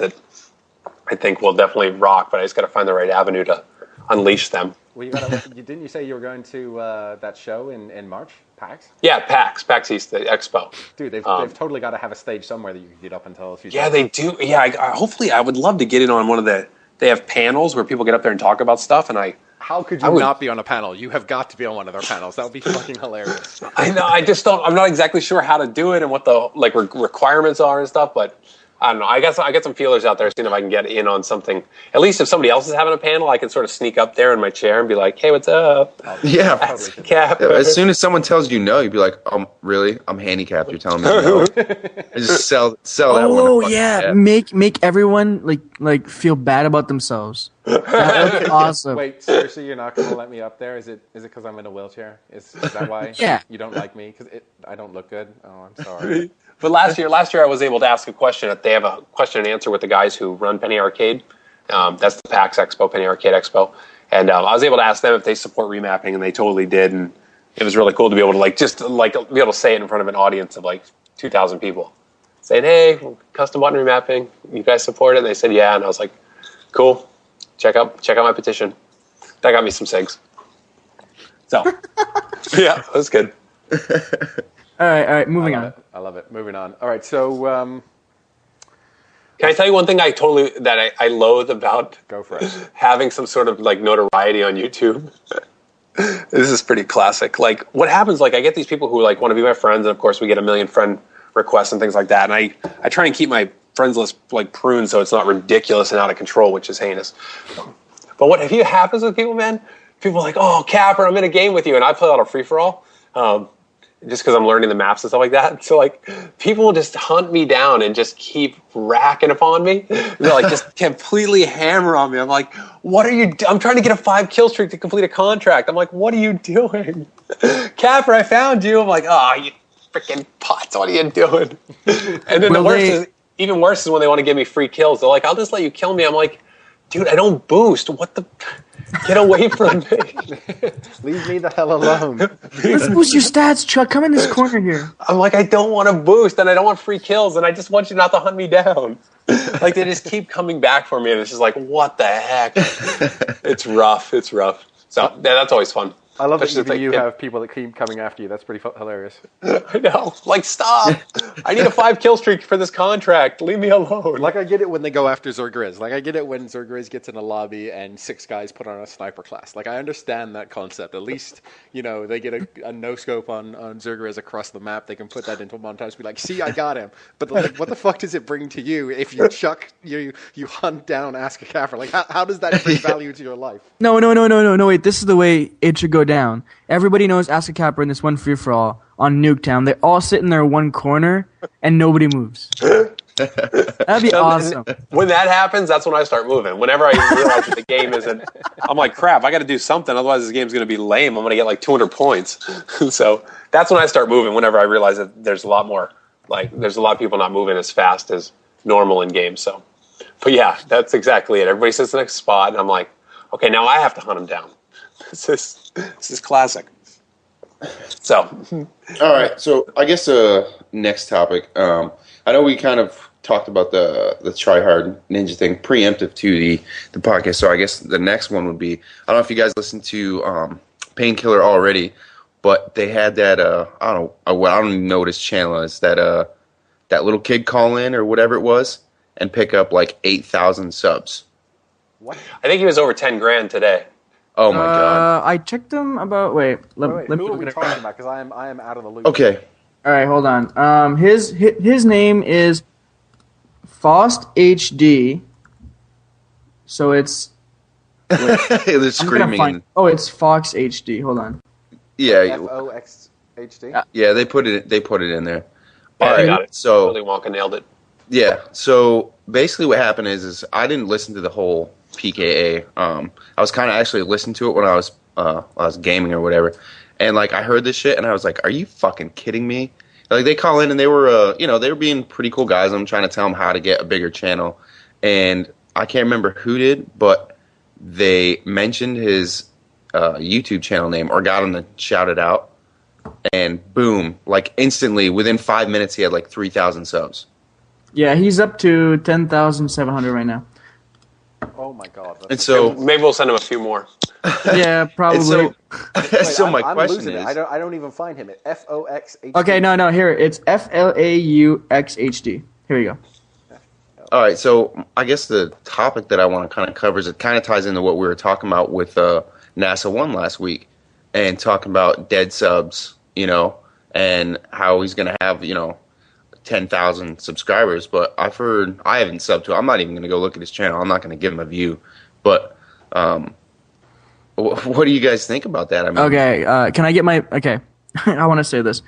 I think will definitely rock. But I just got to find the right avenue to unleash them. Well, didn't you say you were going to that show in March, PAX? Yeah, PAX East, the expo. Dude, they've totally got to have a stage somewhere that you can get up until a few. Yeah, they do. Yeah, hopefully, I would love to get in on one of the. They have panels where people get up there and talk about stuff, and How could you not be on a panel? You have got to be on one of their panels. That would be fucking hilarious. I know. I just don't. I'm not exactly sure how to do it and what the requirements are and stuff, but. I don't know. I get some feelers out there, seeing if I can get in on something. At least if somebody else is having a panel, I can sort of sneak up there in my chair and be like, "Hey, what's up?" Yeah. AskACapper. As soon as someone tells you no, you'd be like, really? I'm handicapped. You're telling me no. Just sell that one. Oh yeah, make everyone like feel bad about themselves. That would be awesome. Wait, seriously, you're not going to let me up there? Is it because I'm in a wheelchair? Is that why? Yeah. You don't like me because I don't look good? Oh, I'm sorry. But last year I was able to ask a question. They have a question and answer with the guys who run Penny Arcade. That's the PAX Expo, Penny Arcade Expo. And I was able to ask them if they support remapping, and they totally did. And it was really cool to be able to be able to say it in front of an audience of 2,000 people, saying, "Hey, custom button remapping, you guys support it?" And they said, "Yeah." And I was like, "Cool, check out my petition." That got me some SIGs. So yeah, that was good. All right, moving on. I love it. Moving on. All right, so can I tell you one thing I loathe about go for it. Having some sort of notoriety on YouTube? This is pretty classic. What happens, I get these people who want to be my friends, and of course we get a million friend requests and things like that, and I try and keep my friends list pruned so it's not ridiculous and out of control, which is heinous. But what happens with people, man? People are like, "Oh, Capper, I'm in a game with you," and I play a lot of free-for-all. Just because I'm learning the maps and stuff like that. So people will just hunt me down and just keep racking upon me. They're just completely hammer on me. I'm like, what are you I'm trying to get a 5 kill streak to complete a contract. I'm like, what are you doing? Capper, I found you. I'm like, oh, you freaking pots, what are you doing? And then even worse is when they want to give me free kills. They're like, I'll just let you kill me. I'm like, dude, I don't boost. What the... Get away from me. Leave me the hell alone. Let's boost your stats, Chuck. Come in this corner here. I'm like, I don't want to boost, and I don't want free kills, and I just want you not to hunt me down. They just keep coming back for me, and it's just what the heck? It's rough. So yeah, that's always fun. I love that even you have people that keep coming after you. That's pretty hilarious. I know. Stop. I need a 5 kill streak for this contract. Leave me alone. I get it when they go after Zergriz. I get it when Zergriz gets in a lobby and 6 guys put on a sniper class. I understand that concept. At least, they get a no-scope on Zergriz across the map. They can put that into a montage and be like, see, I got him. But what the fuck does it bring to you if you you hunt down AskACapper? How does that bring value to your life? No, wait. This is the way it should go down. Everybody knows AskACapper in this one free-for-all on Nuketown. They all sit in their one corner, and nobody moves. That'd be awesome. When that happens, that's when I start moving. Whenever I realize that the game isn't... I'm like, crap, I got to do something, otherwise this game's going to be lame. I'm going to get 200 points. So that's when I start moving, whenever I realize that there's a lot more... there's a lot of people not moving as fast as normal in games. So, but yeah, that's exactly it. Everybody sits in the next spot, and I'm like, okay, now I have to hunt them down. This is classic. So, all right. So I guess next topic. I know we kind of talked about the TryHard Ninja thing preemptive to the podcast. So I guess the next one would be, I don't know if you guys listened to Painkiller already, but they had that I don't even know what his channel is, that little kid call in or whatever it was and pick up 8,000 subs. What? I think he was over 10 grand today. Oh my god! I checked them about. Wait, let me. Who are we talking about? Because I am out of the loop. Okay. All right, hold on. His name is Faust HD. So it's. They're screaming. It's Fox HD. Hold on. Yeah. FOXHD. Yeah, they put it in there. Yeah, All right. got it. So Willy Wonka nailed it. Yeah. So basically, what happened is I didn't listen to the whole PKA. I was kind of actually listening to it when I was gaming or whatever, and I heard this shit and I was like, "Are you fucking kidding me?" They call in and they were they were being pretty cool guys. I'm trying to tell them how to get a bigger channel, and I can't remember who did, but they mentioned his YouTube channel name or got him to shout it out, and boom, instantly within 5 minutes he had 3,000 subs. Yeah, he's up to 10,700 right now. my God. And so maybe we'll send him a few more. Yeah, probably. So my I'm question losing is, it. I don't even find him at FOXHD. Okay, no, here it's FLAUXHD. Here we go. all right. So I guess the topic that I want to kind of cover is it kind of ties into what we were talking about with NASA One last week, and talking about dead subs, and how he's going to have 10,000 subscribers. But I've heard I haven't subbed to. I'm not even going to go look at his channel. I'm not going to give him a view. But what do you guys think about that? I mean, Okay, can I get my okay? I want to say this.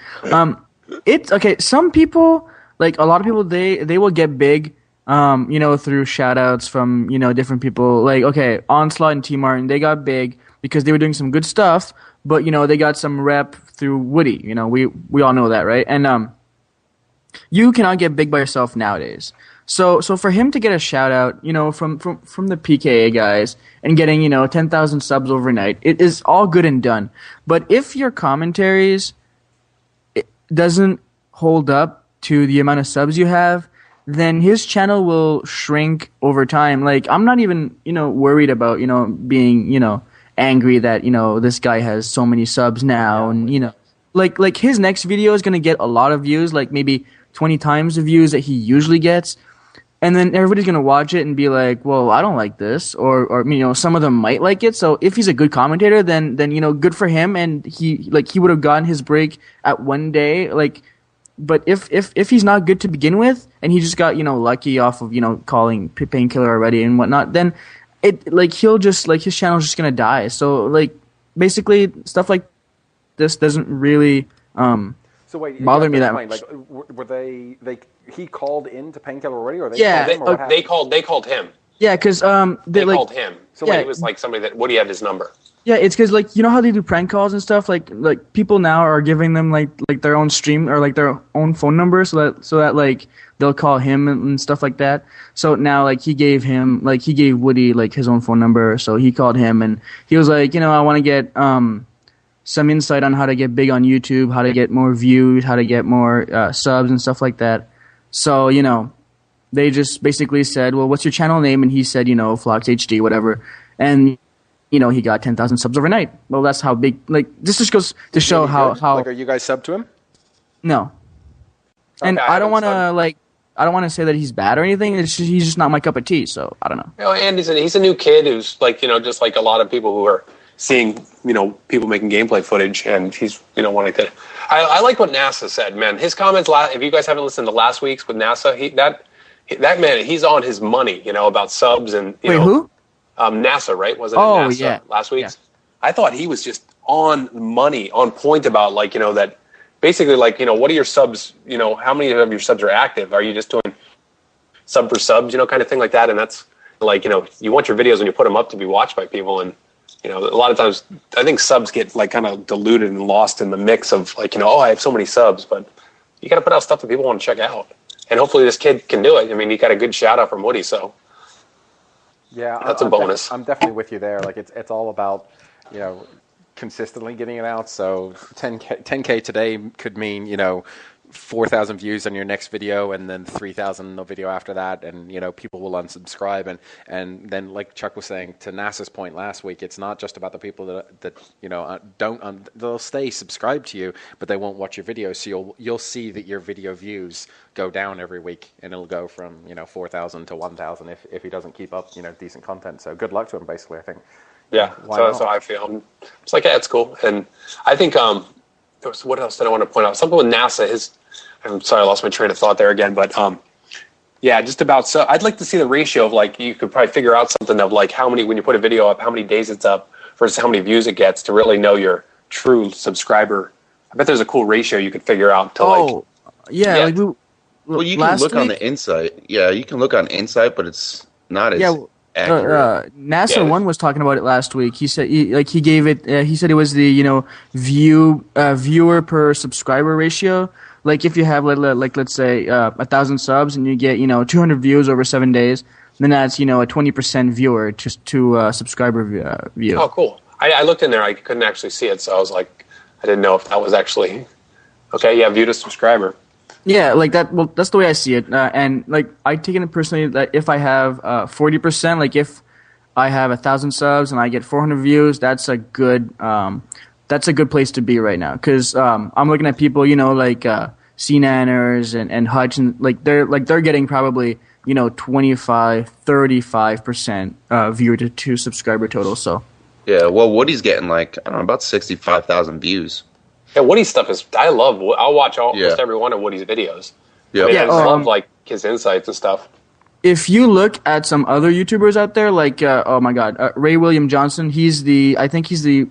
It's okay. Some people, like a lot of people, they will get big, through shout outs from different people. Like okay, Onslaught and T Martin, they got big because they were doing some good stuff, but they got some rep through Woody. We all know that, right? And you cannot get big by yourself nowadays. So for him to get a shout out, from the PKA guys and getting 10,000 subs overnight, it is all good and done. But if your commentaries doesn't hold up to the amount of subs you have, then his channel will shrink over time. Like I'm not even worried about being angry that this guy has so many subs now, and like his next video is gonna get a lot of views, like maybe 20 times the views that he usually gets. And then everybody's gonna watch it and be like, "Well, I don't like this," or some of them might like it. So if he's a good commentator, then good for him, and he would have gotten his break at one day. But if he's not good to begin with, and he just got lucky off of calling Painkiller already and whatnot, then he'll just his channel's just gonna die. So basically stuff like this doesn't really So wait, bother me that much. much. Were they he called in to Painkiller already, or they Yeah, called him, or what They called him. Yeah, because They called him. So yeah. he was like somebody that Woody had his number. Yeah, it's because how they do prank calls and stuff. Like people now are giving them like their own stream or their own phone number, so that they'll call him and stuff like that. So now he gave Woody his own phone number, so he called him and he was like, I want to get some insight on how to get big on YouTube, how to get more views, how to get more subs and stuff like that. So they just basically said, well, what's your channel name? And he said, Flox HD, whatever, and he got 10,000 subs overnight. Well, that's how big. This just goes to show how. are you guys sub to him? No. And Okay, I don't want to say that he's bad or anything. He's just not my cup of tea. So I don't know. And he's a new kid who's just like a lot of people who are seeing people making gameplay footage, and he's wanting to. I like what NASA said, man. His comments if you guys haven't listened to last week's with NASA, that man, he's on his money, about subs and Wait, who? NASA, right? Wasn't it Oh, NASA yeah. last week's? Yeah. I thought he was just on money, on point about that basically what are your subs, how many of your subs are active? Are you just doing sub for subs, kind of thing like that? And that's you want your videos when you put them up to be watched by people, and a lot of times I think subs get kind of diluted and lost in the mix of I have so many subs, but you got to put out stuff that people want to check out. And hopefully this kid can do it. I mean, he got a good shout out from Woody, so Yeah, that's a bonus. I'm definitely with you there. It's all about consistently getting it out. So 10K today could mean 4,000 views on your next video, and then 3,000 the video after that, and people will unsubscribe, and then like Chuck was saying, to NASA's point last week, it's not just about the people that don't they'll stay subscribed to you, but they won't watch your videos. So you'll see that your video views go down every week, and it'll go from 4,000 to 1,000 if he doesn't keep up decent content. So good luck to him, basically. I think. Yeah, so that's how I feel. It's like, yeah, it's cool, and I think what else did I want to point out? Something with NASA. I'm sorry, I lost my train of thought there again, but yeah, just about. So I'd like to see the ratio of you could probably figure out something of how many, when you put a video up, how many days it's up versus how many views it gets to really know your true subscriber. I bet there's a cool ratio you could figure out to yeah. Well, you can look on the Insight. Yeah, you can look on Insight, but it's not as accurate. NASA One was talking about it last week. He said he gave it. He said it was the viewer per subscriber ratio. Like if you have let's say 1,000 subs and you get 200 views over 7 days, then that's a 20% viewer to subscriber view. Oh, cool! I looked in there. I couldn't actually see it, so I was like, I didn't know if that was actually okay. Yeah, view to subscriber. Yeah, like that. Well, that's the way I see it, and I take it personally that if I have 40%, if I have 1,000 subs and I get 400 views, that's a good place to be right now. Because I'm looking at people, like CNanners and Hutch, and they're getting probably 25-35% viewer to subscriber total. So Yeah, well, Woody's getting I don't know, about 65,000 views. Yeah, Woody's stuff is. I'll watch almost every one of Woody's videos. Yep. I mean, Yeah, I love his insights and stuff. if you look at some other YouTubers out there, oh my God, Ray William Johnson, I think he's the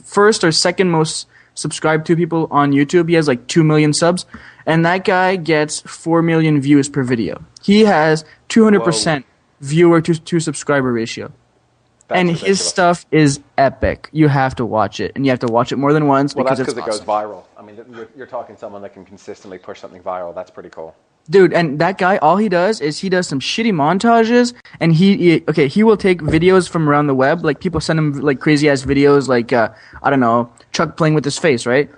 first or second most subscribed to people on YouTube. He has 2 million subs, and that guy gets 4 million views per video. He has 200% viewer to subscriber ratio. That's and ridiculous. his stuff is epic. You have to watch it, and you have to watch it more than once Well, because that's it's because it awesome. goes viral. I mean, you're talking someone that can consistently push something viral. That's pretty cool. Dude, and that guy, all he does is he does some shitty montages, and he will take videos from around the web. People send him crazy ass videos, I don't know, Chuck playing with his face, right?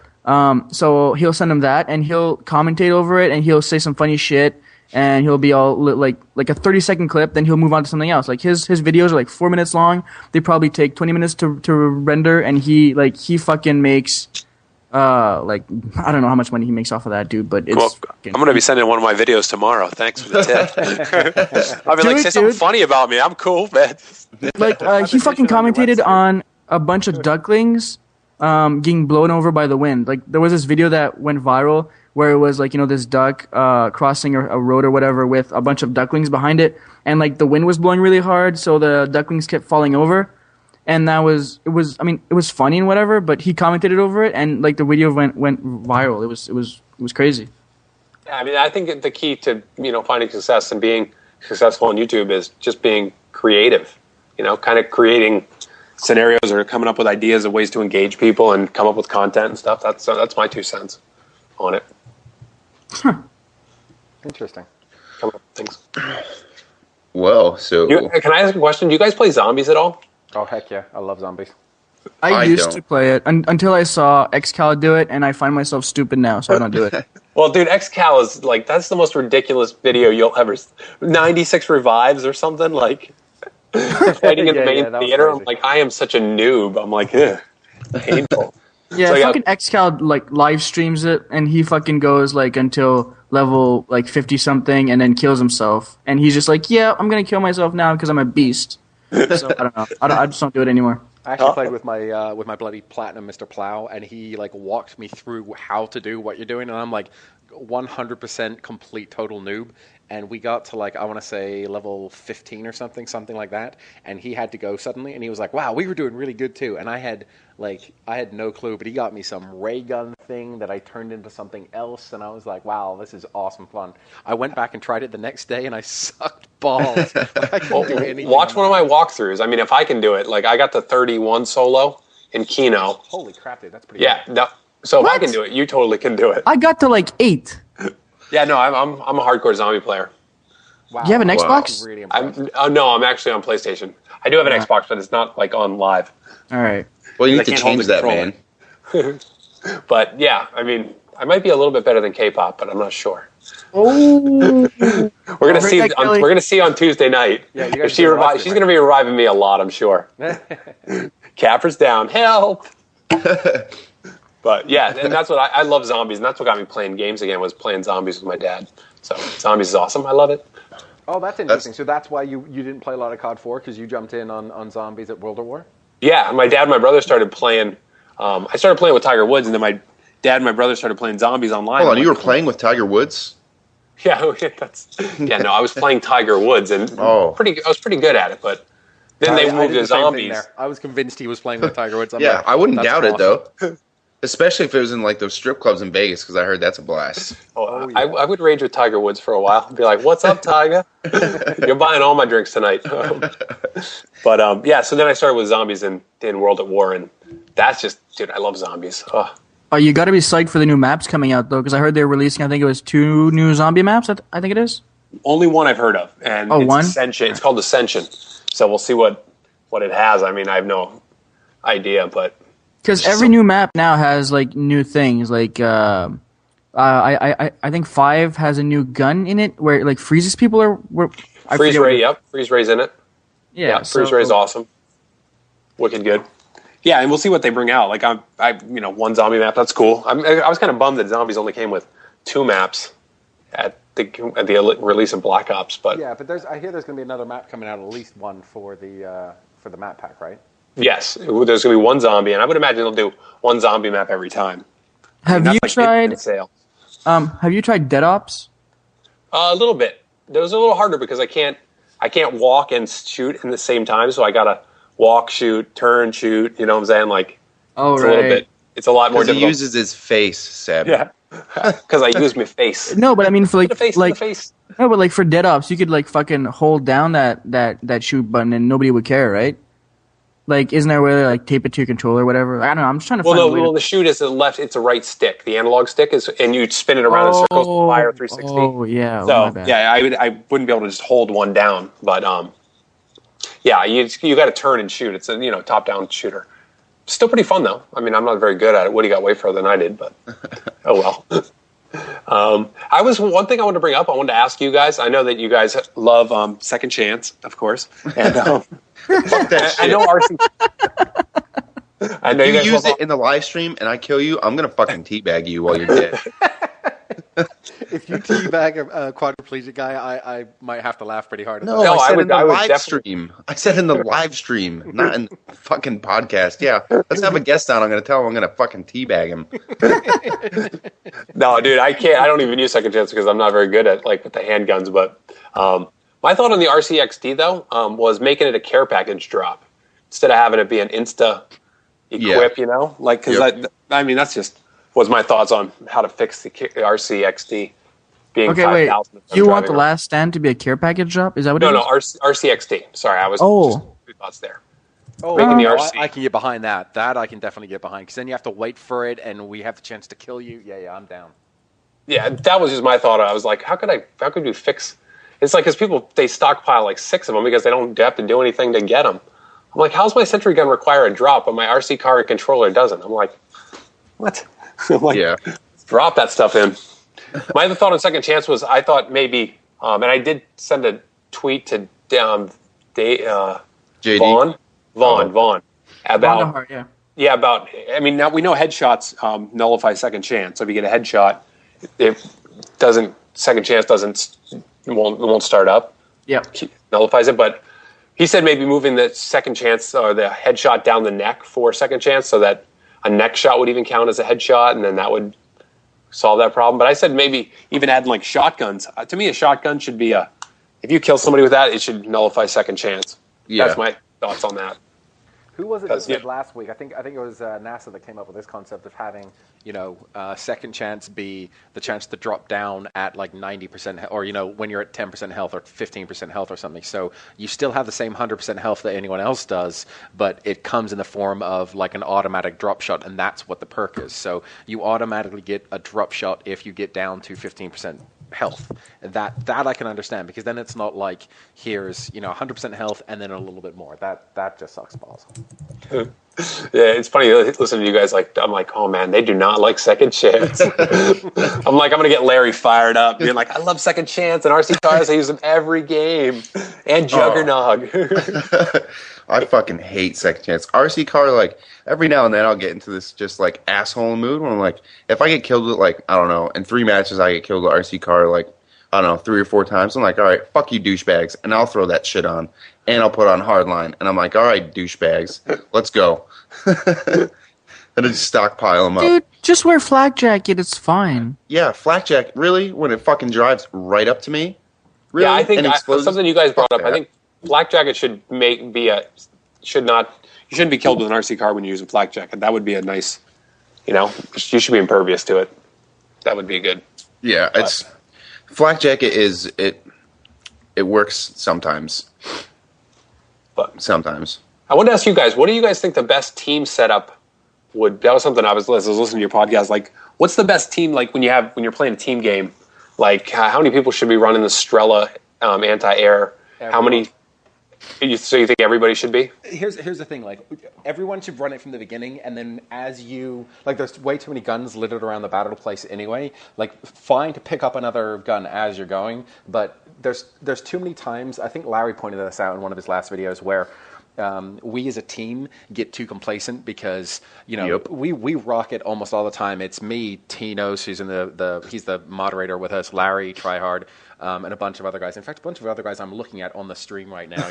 So he'll send him that, and he'll commentate over it, and he'll say some funny shit, and he'll be all like a 30-second clip. Then he'll move on to something else. His videos are 4 minutes long. They probably take 20 minutes to render, and he fucking makes. I don't know how much money he makes off of that, dude, but it's. Well, I'm going to be sending one of my videos tomorrow. Thanks for the tip. I'll be say something funny about me. I'm cool, man. He fucking commentated on a bunch of ducklings getting blown over by the wind. There was this video that went viral where it was this duck crossing a road or whatever with a bunch of ducklings behind it, and the wind was blowing really hard, so the ducklings kept falling over. And it was funny and whatever, but he commented over it, and the video went viral. It was crazy. Yeah, I mean, I think the key to finding success and being successful on YouTube is just being creative. Kind of creating scenarios or coming up with ideas of ways to engage people and come up with content and stuff. That's my 2 cents on it. Huh. Interesting. Come up with things. Well, so can I ask a question? Do you guys play zombies at all? Oh, heck yeah. I love zombies. I used don't. to play it until I saw XCal do it, and I find myself stupid now, so I don't do it. Well, dude, XCal is that's the most ridiculous video you'll ever. 96 revives or something fighting in the main theater. I'm I am such a noob. I'm painful. Yeah, fucking XCal live streams it, and he fucking goes until level 50 something, and then kills himself, and he's just yeah, I'm gonna kill myself now because I'm a beast. So I don't know. I just don't do it anymore. I actually played with my bloody platinum Mr. Plow, and he walked me through how to do what you're doing, and I'm 100% complete total noob. And we got to I want to say level 15 or something like that, and he had to go suddenly, and he was wow, we were doing really good too. And I had no clue, but he got me some ray gun thing that I turned into something else, and I was wow, this is awesome fun. I went back and tried it the next day, and I sucked balls. I couldn't do anything. Watch one of my walkthroughs. I mean, if I can do it, I got to 31 solo in Kino. Holy crap, dude, that's pretty good. Yeah, so What? if I can do it, you totally can do it. I got to 8. Yeah, no, I'm a hardcore zombie player. Wow. You have an Xbox? Really impressive. No, I'm actually on PlayStation. I do have an Xbox, but it's not on live. All right. well, you I need to can't hold change the that, controller. man. But yeah, I mean, I might be a little bit better than K-pop, but I'm not sure. Oh. We're gonna see. Kelly. We're gonna see on Tuesday night. Yeah, you if guys she do revives, watch she's it, gonna be reviving me a lot, I'm sure. Capper's down. Help. But yeah, and that's what I love zombies, and that's what got me playing games again, was playing zombies with my dad. So zombies is awesome. I love it. Oh, that's interesting. So that's why you didn't play a lot of COD 4, because you jumped in on zombies at World at War? Yeah, my dad and my brother started playing. I started playing with Tiger Woods, and then my dad and my brother started playing zombies online. Hold on, you were playing with Tiger Woods? Yeah, no, I was playing Tiger Woods, and I was pretty good at it, but then they moved to zombies. I was convinced he was playing with Tiger Woods. Yeah, I wouldn't doubt awesome. it, though. Especially if it was in those strip clubs in Vegas, because I heard that's a blast. Oh, yeah. I would rage with Tiger Woods for a while. I'd be like, "What's up, Tiger? You're buying all my drinks tonight." But yeah, so then I started with zombies in World at War, and that's just, dude, I love zombies. Oh, you got to be psyched for the new maps coming out, though, because I heard they're releasing, I think it was 2 new zombie maps, I think it is. Only one I've heard of, and it's one? Ascension. It's called Ascension. So we'll see what it has. I mean, I have no idea, but Because every new map now has, new things. I think 5 has a new gun in it where it, freezes people or... Freeze Ray, yep. Freeze Ray's in it. Yeah, freeze ray is awesome. Wicked good. Yeah, and we'll see what they bring out. Like one zombie map, that's cool. I was kind of bummed that zombies only came with 2 maps at the release of Black Ops, but yeah, but I hear there's going to be another map coming out, at least one for the map pack, right? yes, there's going to be one zombie, and I would imagine they'll do one zombie map every time. Have you tried Dead Ops? A little bit. It was a little harder because I can't walk and shoot in the same time, so I gotta walk, shoot, turn, shoot. You know what I'm saying? Like, it's a little bit. It's a lot more difficult. He uses his face, Seb. Yeah, because I use my face. No, but I mean for face. No, but like for Dead Ops, you could like fucking hold down that shoot button and nobody would care, right? Like, isn't there a way to like tape it to your controller or whatever? I don't know. I'm just trying to find a way. Well, the shoot is the left. It's a right stick. The analog stick is, and you spin it around in circles to fire 360. Oh yeah. So yeah, I wouldn't be able to just hold one down, but yeah, you got to turn and shoot. It's a top down shooter. Still pretty fun though. I mean, I'm not very good at it. Woody got way further than I did, but oh well. One thing I wanted to bring up. I wanted to ask you guys. I know that you guys love Second Chance, of course, and. Fuck that shit. I know RC. I know you guys use it in the live stream and I kill you, I'm gonna fucking teabag you while you're dead. If you teabag a quadriplegic guy, I might have to laugh pretty hard. No, I said in the live stream. I said in the live stream, not in the fucking podcast. Yeah, let's have a guest on. I'm gonna tell him I'm gonna fucking teabag him. No, dude, I can't. I don't even use Second Chance because I'm not very good at with the handguns. But my thought on the RCXD though was making it a care package drop instead of having it be an insta equip. Yeah. Because I mean that's just was my thoughts on how to fix the RCXD being 5,000. You want the last stand to be a care package drop? Is that what it is? No, RCXD. Sorry, I was just 2 thoughts there. Oh, the RC. I can get behind that. That I can definitely get behind because then you have to wait for it, and we have the chance to kill you. Yeah, I'm down. Yeah, that was just my thought. I was like, how could we fix? It's like because people they stockpile like 6 of them because they don't have to do anything to get them. I'm like, how's my sentry gun require a drop, but my RC car and controller doesn't? I'm like, what? I'm like, drop that stuff in. My other thought on Second Chance was I thought maybe, and I did send a tweet to JD. Vaughn about about. I mean, now we know headshots nullify Second Chance. So if you get a headshot, Second Chance won't start up. Yeah, nullifies it. But he said maybe moving the Second Chance or the headshot down the neck for Second Chance, so that a neck shot would even count as a headshot, and then that would solve that problem. But I said maybe even adding like shotguns. To me, a shotgun should be if you kill somebody with that, it should nullify Second Chance. Yeah. That's my thoughts on that. Who was it that said last week? I think it was NASA that came up with this concept of having Second Chance be the chance to drop down at like 90% or when you're at 10% health or 15% health or something. So you still have the same 100% health that anyone else does, but it comes in the form of like an automatic drop shot, and that's what the perk is. So you automatically get a drop shot if you get down to 15% health. That I can understand, because then it's not like here's 100% health and then a little bit more. That just sucks balls. Yeah, it's funny listening to you guys. I'm like, oh man, they do not like Second Chance. I'm gonna get Larry fired up, being like, I love Second Chance and RC cars. I use them every game, and Juggernog. I fucking hate Second Chance. RC car, every now and then I'll get into this just asshole mood when I'm if I get killed with I don't know, in 3 matches I get killed with RC car I don't know, 3 or 4 times. I'm like, all right, fuck you douchebags, and I'll throw that shit on, and I'll put on hardline, and I'm like, all right, douchebags, let's go. And I just stockpile them up. Dude, just wear flak jacket, it's fine. Yeah, flak jacket, really? When it fucking drives right up to me? Really? Yeah, I think something you guys brought up. I think flak jacket you shouldn't be killed with an RC car when you're using flak jacket. That would be a nice, you should be impervious to it. That would be good. Yeah, flak jacket it works sometimes. But sometimes. I wanted to ask you guys, what do you guys think the best team setup would? That was something I was listening to your podcast. What's the best team when you're playing a team game? How many people should be running the Strela anti-air? Everyone. How many? So you think everybody should be? Here's the thing. Everyone should run it from the beginning, and then as you there's way too many guns littered around the battle place anyway. Fine to pick up another gun as you're going, but there's too many times. I think Larry pointed this out in one of his last videos where we as a team get too complacent because we rock it almost all the time. It's me, Tino's, who's in he's the moderator with us, Larry, TryHard, and a bunch of other guys. In fact, a bunch of other guys I'm looking at on the stream right now.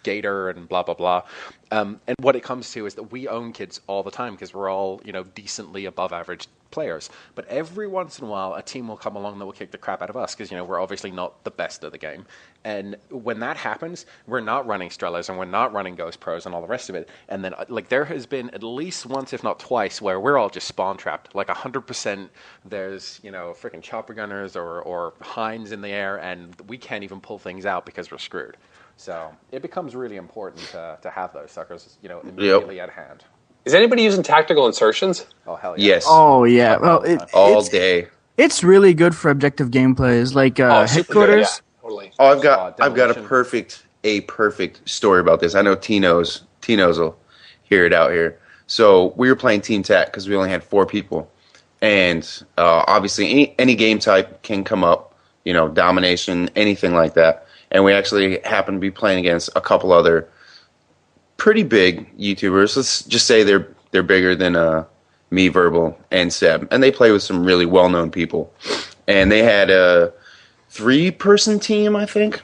Gator and blah blah blah. And what it comes to is that we own kids all the time because we're all decently above average players. But every once in a while, a team will come along that will kick the crap out of us because we're obviously not the best at the game. And when that happens, we're not running Strellas and we're not running Ghost Pros and all the rest of it. And then there has been at least once, if not twice, where we're all just spawn trapped. Like 100%, there's freaking chopper gunners or Hinds in the air, and we can't even pull things out because we're screwed. So it becomes really important to have those suckers, immediately at hand. Is anybody using tactical insertions? Oh hell yeah! Yes. Oh yeah. Well, all day. It's really good for objective gameplays, like headquarters. Yeah, totally. Oh, I've got a perfect story about this. I know Tino's will hear it out here. So we were playing Team Tac because we only had 4 people, and obviously any game type can come up, domination, anything like that. And we actually happened to be playing against a couple other pretty big YouTubers. Let's just say they're bigger than me, Verbal, and Seb. And they play with some really well-known people. And they had a 3-person team, I think.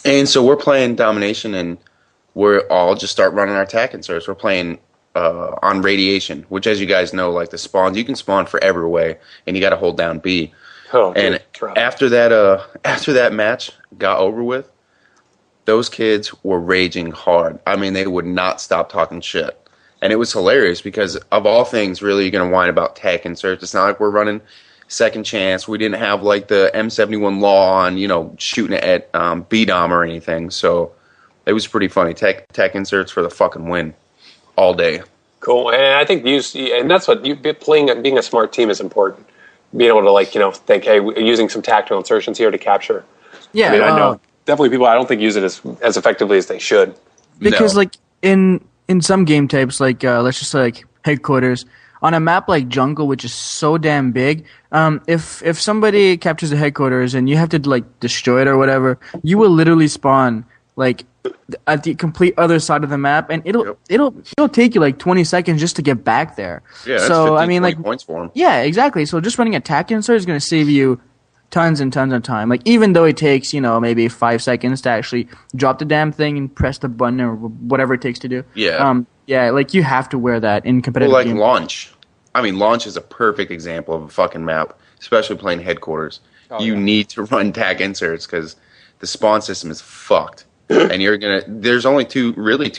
And so we're playing domination, and we're all just start running our attack inserts. We're playing on radiation, which, as you guys know, like the spawns, you can spawn forever away, and you got to hold down B. Oh, and after that match got over with, those kids were raging hard. I mean, they would not stop talking shit. And it was hilarious because, of all things, really, you're going to whine about tech inserts. It's not like we're running second chance. We didn't have, like, the M71 law on, shooting it at B-Dom or anything. So it was pretty funny. Tech inserts for the fucking win all day. Cool. And I think and that's what being a smart team is important. Being able to think, hey, we're using some tactical insertions here to capture. Yeah, I know definitely people I don't think use it as effectively as they should. Because in some game types, let's just say headquarters, on a map like Jungle, which is so damn big, if somebody captures the headquarters and you have to destroy it or whatever, you will literally spawn at the complete other side of the map, and it'll take you 20 seconds just to get back there. Yeah, that's so 15, I mean 20 points for them. Yeah, exactly. So just running attack insert is going to save you tons and tons of time. Even though it takes maybe 5 seconds to actually drop the damn thing and press the button or whatever it takes to do. Yeah. You have to wear that in competitive games. Launch. I mean, Launch is a perfect example of a fucking map, especially playing headquarters. You need to run tag inserts because the spawn system is fucked. And there's only 2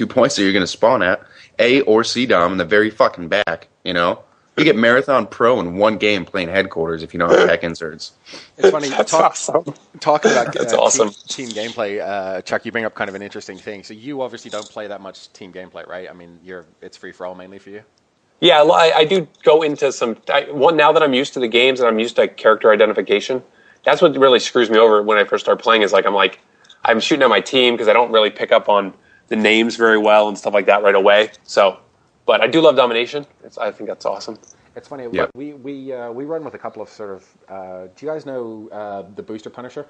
points that you're gonna spawn at, A or C dom in the very fucking back. You get Marathon Pro in 1 game playing headquarters if you don't have tech inserts. It's funny. Awesome. Talking about That's awesome. Team gameplay, Chuck, you bring up kind of an interesting thing. So you obviously don't play that much team gameplay, right? I mean, it's free for all mainly for you. Yeah, I do go into some. Now that I'm used to the games and I'm used to character identification, that's what really screws me over when I first start playing. Is I'm shooting at my team because I don't really pick up on the names very well and stuff like that right away. So, but I do love domination. I think that's awesome. It's funny. Yep. We run with a couple of sort of. Do you guys know the Booster Punisher?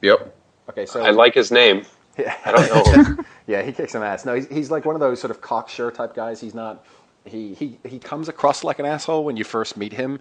Yep. Okay, so I like his name. I don't know. Yeah, he kicks some ass. No, he's like one of those sort of cocksure type guys. He's not. He comes across like an asshole when you first meet him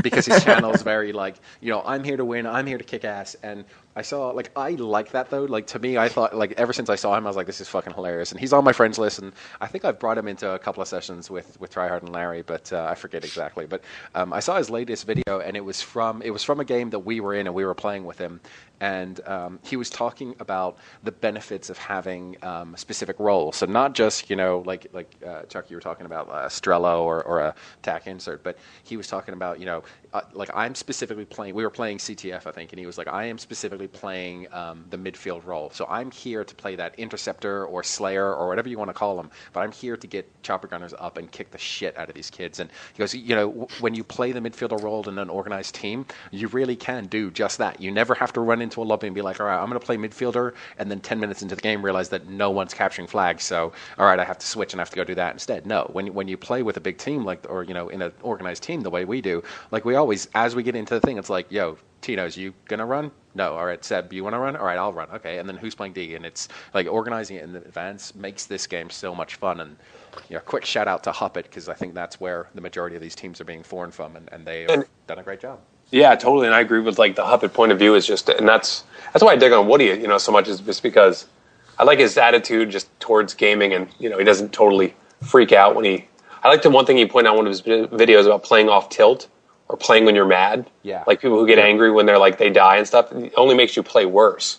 because his channel is very I'm here to win, I'm here to kick ass, and I saw I like that though. To me, I thought ever since I saw him, I was like, this is fucking hilarious, and he's on my friends list, and I think I've brought him into a couple of sessions with TryHard and Larry, but I forget exactly. But I saw his latest video, and it was from a game that we were in, and we were playing with him, and he was talking about the benefits of having specific roles. So not just Chuck, you were talking about Strello or a tack insert, but he was talking about I'm specifically playing. We were playing CTF, I think, and he was like, I am specifically playing the midfield role. So I'm here to play that interceptor or slayer or whatever you want to call them, but I'm here to get chopper gunners up and kick the shit out of these kids. And he goes, when you play the midfielder role in an organized team, you really can do just that. You never have to run into a lobby and be like, all right, I'm going to play midfielder, and then 10 minutes into the game realize that no one's capturing flags. So, all right, I have to switch and I have to go do that instead. No, when you play with a big team in an organized team the way we do, we always, as we get into the thing, it's like, yo, Tino's, you gonna run? No. All right, Seb, you want to run? All right, I'll run. Okay, and then who's playing D? And it's like organizing it in advance makes this game so much fun. And quick shout out to Huppet, because I think that's where the majority of these teams are being formed from, and they have done a great job. Yeah, totally, and I agree with like the Huppet point of view is just, and that's why I dig on Woody, so much, is just because I like his attitude just towards gaming, and he doesn't totally freak out when he. I like the one thing he pointed out in one of his videos about playing off tilt or playing when you're mad. Yeah, like people who get angry when they're like they die and stuff. It only makes you play worse.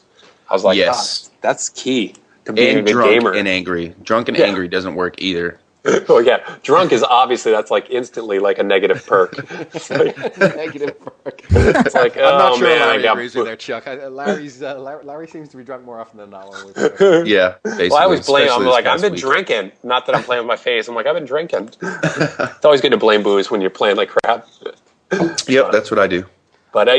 I was like, yes, that's key to being a good gamer. And angry, drunk and angry doesn't work either. Oh yeah, drunk is obviously that's like instantly like a negative perk. Negative perk. It's like, I'm not sure man, Larry agrees with there, Chuck. Larry seems to be drunk more often than not when we play. Yeah, basically. Well, I always blame him. I'm like, I've been drinking. Not that I'm playing with my face. I'm like, I've been drinking. It's always good to blame booze when you're playing like crap. Yep, that's what I do. But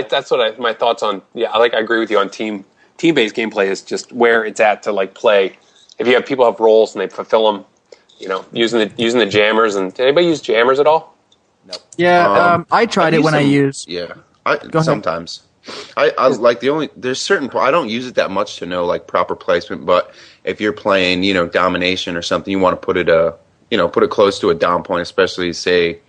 that's what my thoughts on. Yeah, I agree with you on team-based gameplay is just where it's at to like play. If you have people have roles and they fulfill them. Using the jammers. And did anybody use jammers at all? No. Yeah, I tried it when I used. Yeah, sometimes. I like there's certain. I don't use it that much to know like proper placement. But if you're playing, domination or something, you want to put it close to a down point, especially say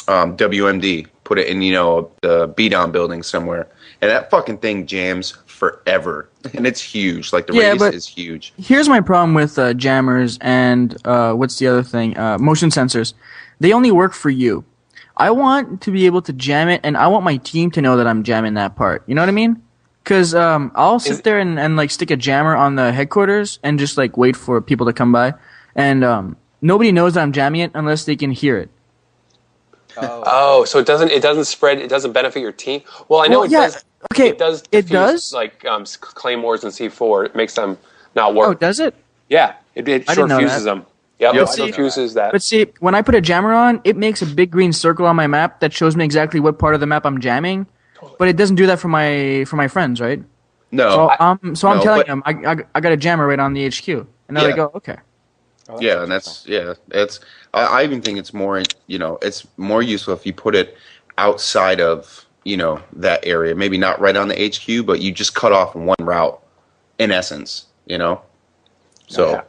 WMD. Put it in the B down building somewhere, and that fucking thing jams forever, and it's huge. Like the radius is huge. Here's my problem with jammers and what's the other thing? Motion sensors. They only work for you. I want to be able to jam it, and I want my team to know that I'm jamming that part. You know what I mean? Because I'll sit there and like stick a jammer on the headquarters and just like wait for people to come by, and nobody knows that I'm jamming it unless they can hear it. Oh, so it doesn't spread. It doesn't benefit your team. Well, I know it does. Okay, it does. It does. Like claymores and C4, it makes them not work. Oh, does it? Yeah, it short fuses them. Yep, it short fuses that. But see, when I put a jammer on, it makes a big green circle on my map that shows me exactly what part of the map I'm jamming. Totally. But it doesn't do that for my friends, right? No. So I'm telling them I got a jammer right on the HQ, and now they go, okay. Oh, yeah, and it's. I even think it's more, it's more useful if you put it outside of, that area. Maybe not right on the HQ, but you just cut off one route, in essence, So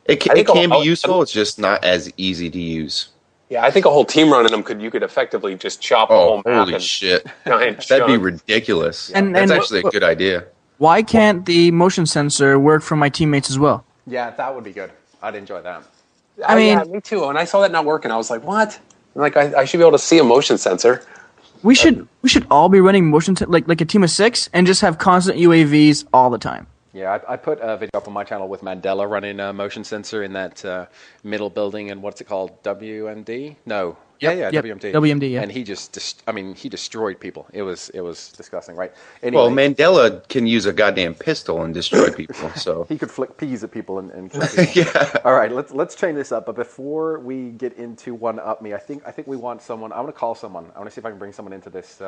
it can be useful. It's just not as easy to use. Yeah, I think a whole team running them you could effectively just chop a whole map. Holy shit! That'd be ridiculous. And that's actually a good idea. Why can't the motion sensor work for my teammates as well? Yeah, that would be good. I'd enjoy that. I mean, yeah, me too. When I saw that not working, I was like, "What?" Like, I should be able to see a motion sensor. We should all be running motion like a team of 6 and just have constant UAVs all the time. Yeah, I put a video up on my channel with Mandela running a motion sensor in that middle building, and what's it called? WMD? No. Yep. WMD. WMD, yeah. And he he destroyed people. It was disgusting, right? Anyway, well, Mandela can use a goddamn pistol and destroy people, so he could flick peas at people and kill people. Yeah. All right, let's chain this up. But before we get into one up me, I think we want someone. I want to call someone. I want to see if I can bring someone into this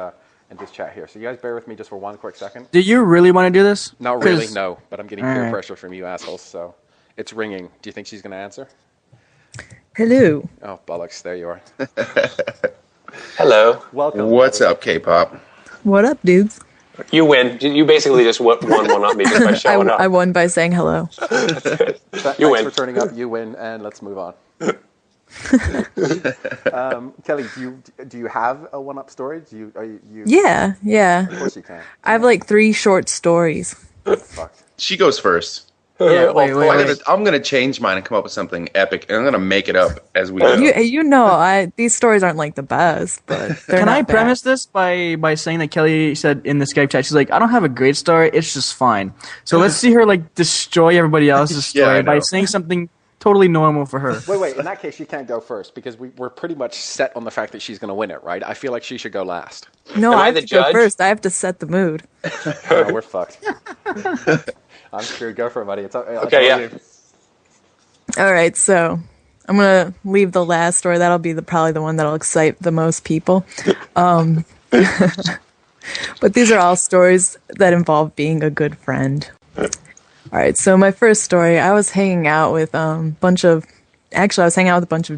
chat here. So you guys bear with me just for one quick second. Do you really want to do this? Not really, no. But I'm getting peer pressure from you assholes, so it's ringing. Do you think she's going to answer? Hello. Oh, bollocks. There you are. Hello. Welcome. What's up, K-pop? What up, dudes? You win. You basically just won one up me just by showing up. I won by saying hello. Thanks for turning up. You win, and let's move on. Kelly, do you have a one-up story? Yeah. Of course you can. I have like 3 short stories. Fuck. She goes first. Yeah, wait. I'm gonna change mine and come up with something epic, and I'm gonna make it up as we go. These stories aren't like the best, but can I premise this by saying that Kelly said in the Skype chat, she's like, I don't have a great story, it's just fine. So let's see her like destroy everybody else's story by saying something totally normal for her. Wait. In that case, she can't go first because we're pretty much set on the fact that she's going to win it, right? I feel like she should go last. No, I have to go first. I have to set the mood. No, we're fucked. I'm screwed. Go for it, buddy. It's okay. Yeah. All right, so I'm gonna leave the last story. That'll be probably the one that'll excite the most people. But these are all stories that involve being a good friend. All right, so my first story, I was hanging out with a bunch of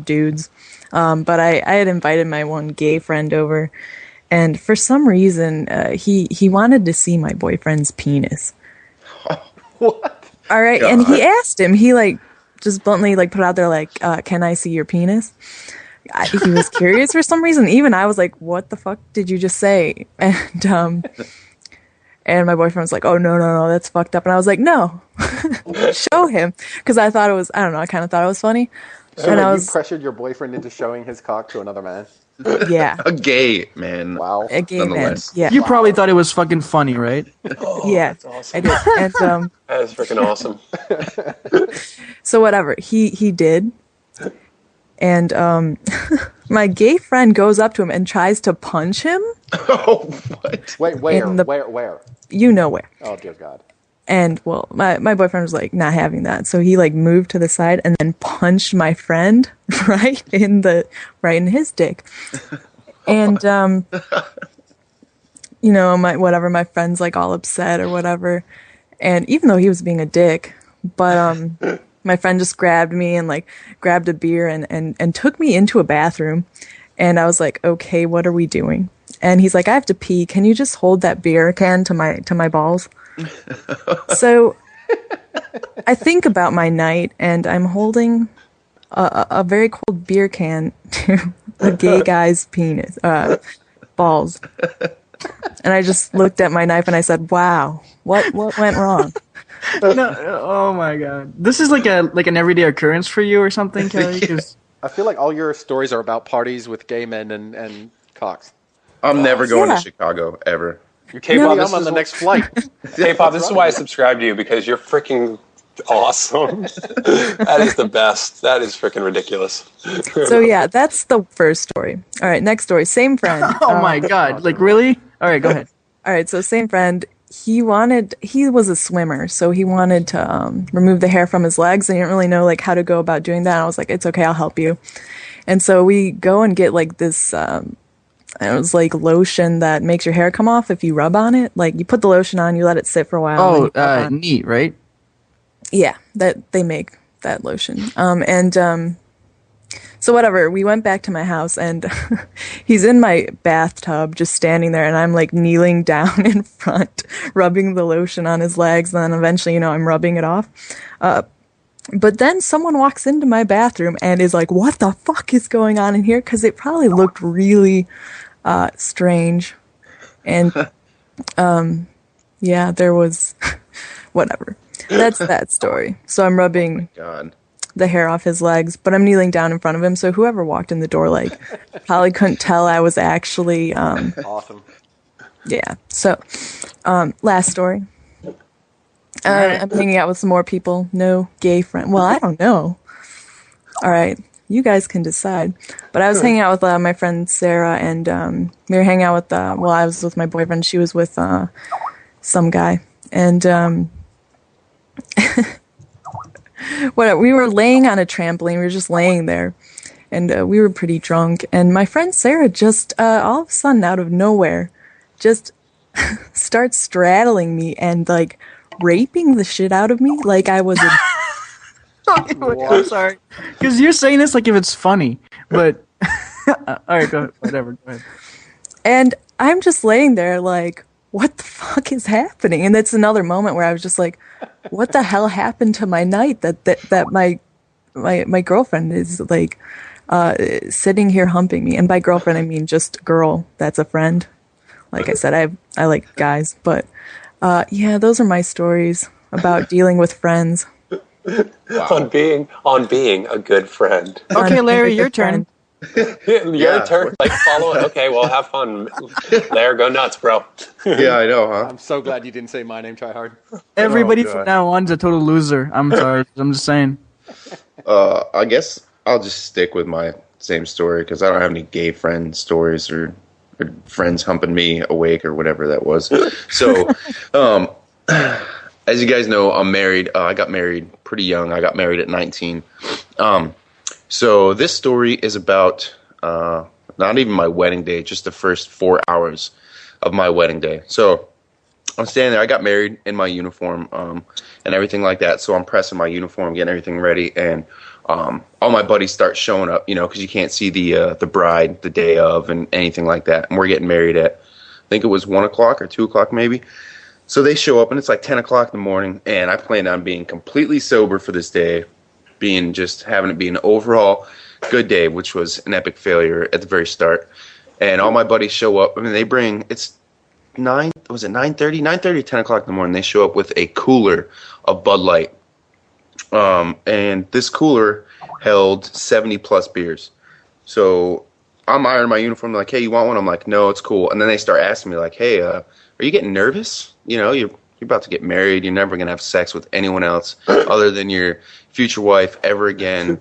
dudes, but I had invited my one gay friend over, and for some reason, he wanted to see my boyfriend's penis. What? All right, God. and he asked him. He like just bluntly like put out there like, "Can I see your penis?" He was curious for some reason. Even I was like, "What the fuck did you just say?" And my boyfriend was like, "Oh no, that's fucked up." And I was like, "No, show him," because I thought it was. I don't know. I kind of thought it was funny. So and you pressured your boyfriend into showing his cock to another man? Yeah, A gay man. Wow. a gay man. Nonetheless. Yeah, You probably thought it was fucking funny, right? yeah, That's awesome. I did. And That is freaking awesome. so whatever he did, and my gay friend goes up to him and tries to punch him. Oh, what? Wait, where? In the- Where? You know where. Oh, dear God. And well, my boyfriend was like not having that, so he like moved to the side and then punched my friend right in his dick. And my friend's like all upset or whatever. And even though he was being a dick, but my friend just grabbed me and like grabbed a beer and took me into a bathroom. And I was like, "Okay, what are we doing?" And he's like, "I have to pee. Can you just hold that beer can to my balls?" So I think about my night, and I'm holding a very cold beer can to a gay guy's penis, balls. And I just looked at my knife and I said, "Wow, what went wrong?" No, oh my god, this is like an everyday occurrence for you or something, Kelly? 'Cause I feel like all your stories are about parties with gay men and cocks. I'm never going Yeah. to Chicago, ever. K-pop, Maybe this I'm on is the next flight. K-pop, this is why I subscribe to you, because you're freaking awesome. That is the best. That is freaking ridiculous. So yeah, that's the first story. All right, next story. Same friend. oh my god, like really? All right, go ahead. All right, so same friend. He was a swimmer, so he wanted to remove the hair from his legs, and he didn't really know like how to go about doing that. And I was like, "It's okay, I'll help you." And so we go and get like this. It was like lotion that makes your hair come off if you rub on it. Like you put the lotion on, you let it sit for a while. and then you rub on. Neat, right? Yeah, that they make that lotion. So whatever, we went back to my house and he's in my bathtub just standing there and I'm like kneeling down in front, rubbing the lotion on his legs, and then eventually, I'm rubbing it off. But then someone walks into my bathroom and is like, "What the fuck is going on in here?" Because it probably looked really strange. And yeah, there was whatever. That's that story. So I'm rubbing God. the hair off his legs, but I'm kneeling down in front of him, so whoever walked in the door like probably couldn't tell I was actually Awesome. yeah. So last story. I'm hanging out with some more people. No gay friend. Well, I don't know. All right, you guys can decide. But I was hanging out with my friend Sarah, and we were hanging out with. I was with my boyfriend. She was with some guy, and we were laying on a trampoline. We were just laying there, and we were pretty drunk. And my friend Sarah just all of a sudden, out of nowhere, just starts straddling me and like raping the shit out of me like I was a I'm sorry, because you're saying this like if it's funny, but all right, go ahead. Whatever, go ahead. and I'm just laying there like, what the fuck is happening? And that's another moment where I was just like, what the hell happened to my night that my girlfriend is like sitting here humping me. And by girlfriend I mean just girl that's a friend. Like I said, I like guys, but yeah, those are my stories about dealing with friends. On being a good friend. Okay, Larry, With a your turn. Your Yeah. turn. Like follow it. Okay, well have fun. Larry, go nuts, bro. Yeah, I know, huh? I'm so glad you didn't say my name, TryHard. Everybody God. from now on's a total loser. I'm sorry. I'm just saying. I guess I'll just stick with my same story because I don't have any gay friend stories or friends humping me awake or whatever that was. So, as you guys know, I'm married. I got married pretty young. I got married at 19. So this story is about not even my wedding day, just the first 4 hours of my wedding day. So I'm standing there. I got married in my uniform and everything like that. So I'm pressing my uniform, getting everything ready. And all my buddies start showing up, because you can't see the bride the day of and anything like that. And we're getting married at, I think it was 1 o'clock or 2 o'clock maybe. So they show up and it's like 10 o'clock in the morning, and I planned on being completely sober for this day, having it be an overall good day, which was an epic failure at the very start. And all my buddies show up. I mean, it's 9:30? 9:30, 10 o'clock in the morning. They show up with a cooler of Bud Light. And this cooler held 70 plus beers. So I'm ironing my uniform, like, hey, you want one? I'm like, no, it's cool. And then they start asking me, like, hey, are you getting nervous? You're about to get married. You're never going to have sex with anyone else other than your future wife ever again,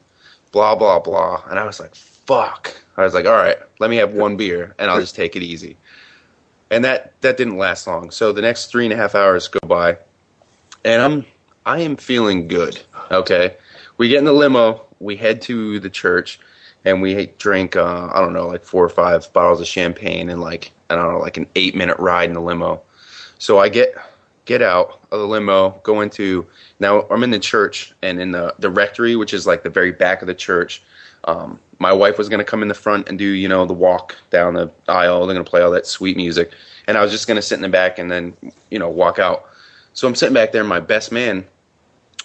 blah, blah, blah. And I was like, fuck. I was like, all right, let me have one beer, and I'll just take it easy. And that didn't last long. So the next 3.5 hours go by, and I am feeling good, okay? We get in the limo, we head to the church, and we drink, I don't know, like 4 or 5 bottles of champagne and like an 8-minute ride in the limo. So I get out of the limo, go into, now I'm in the church, and in the rectory, which is like the very back of the church, my wife was going to come in the front and do, the walk down the aisle. They're going to play all that sweet music. And I was just going to sit in the back and then, walk out. So I'm sitting back there, and my best man,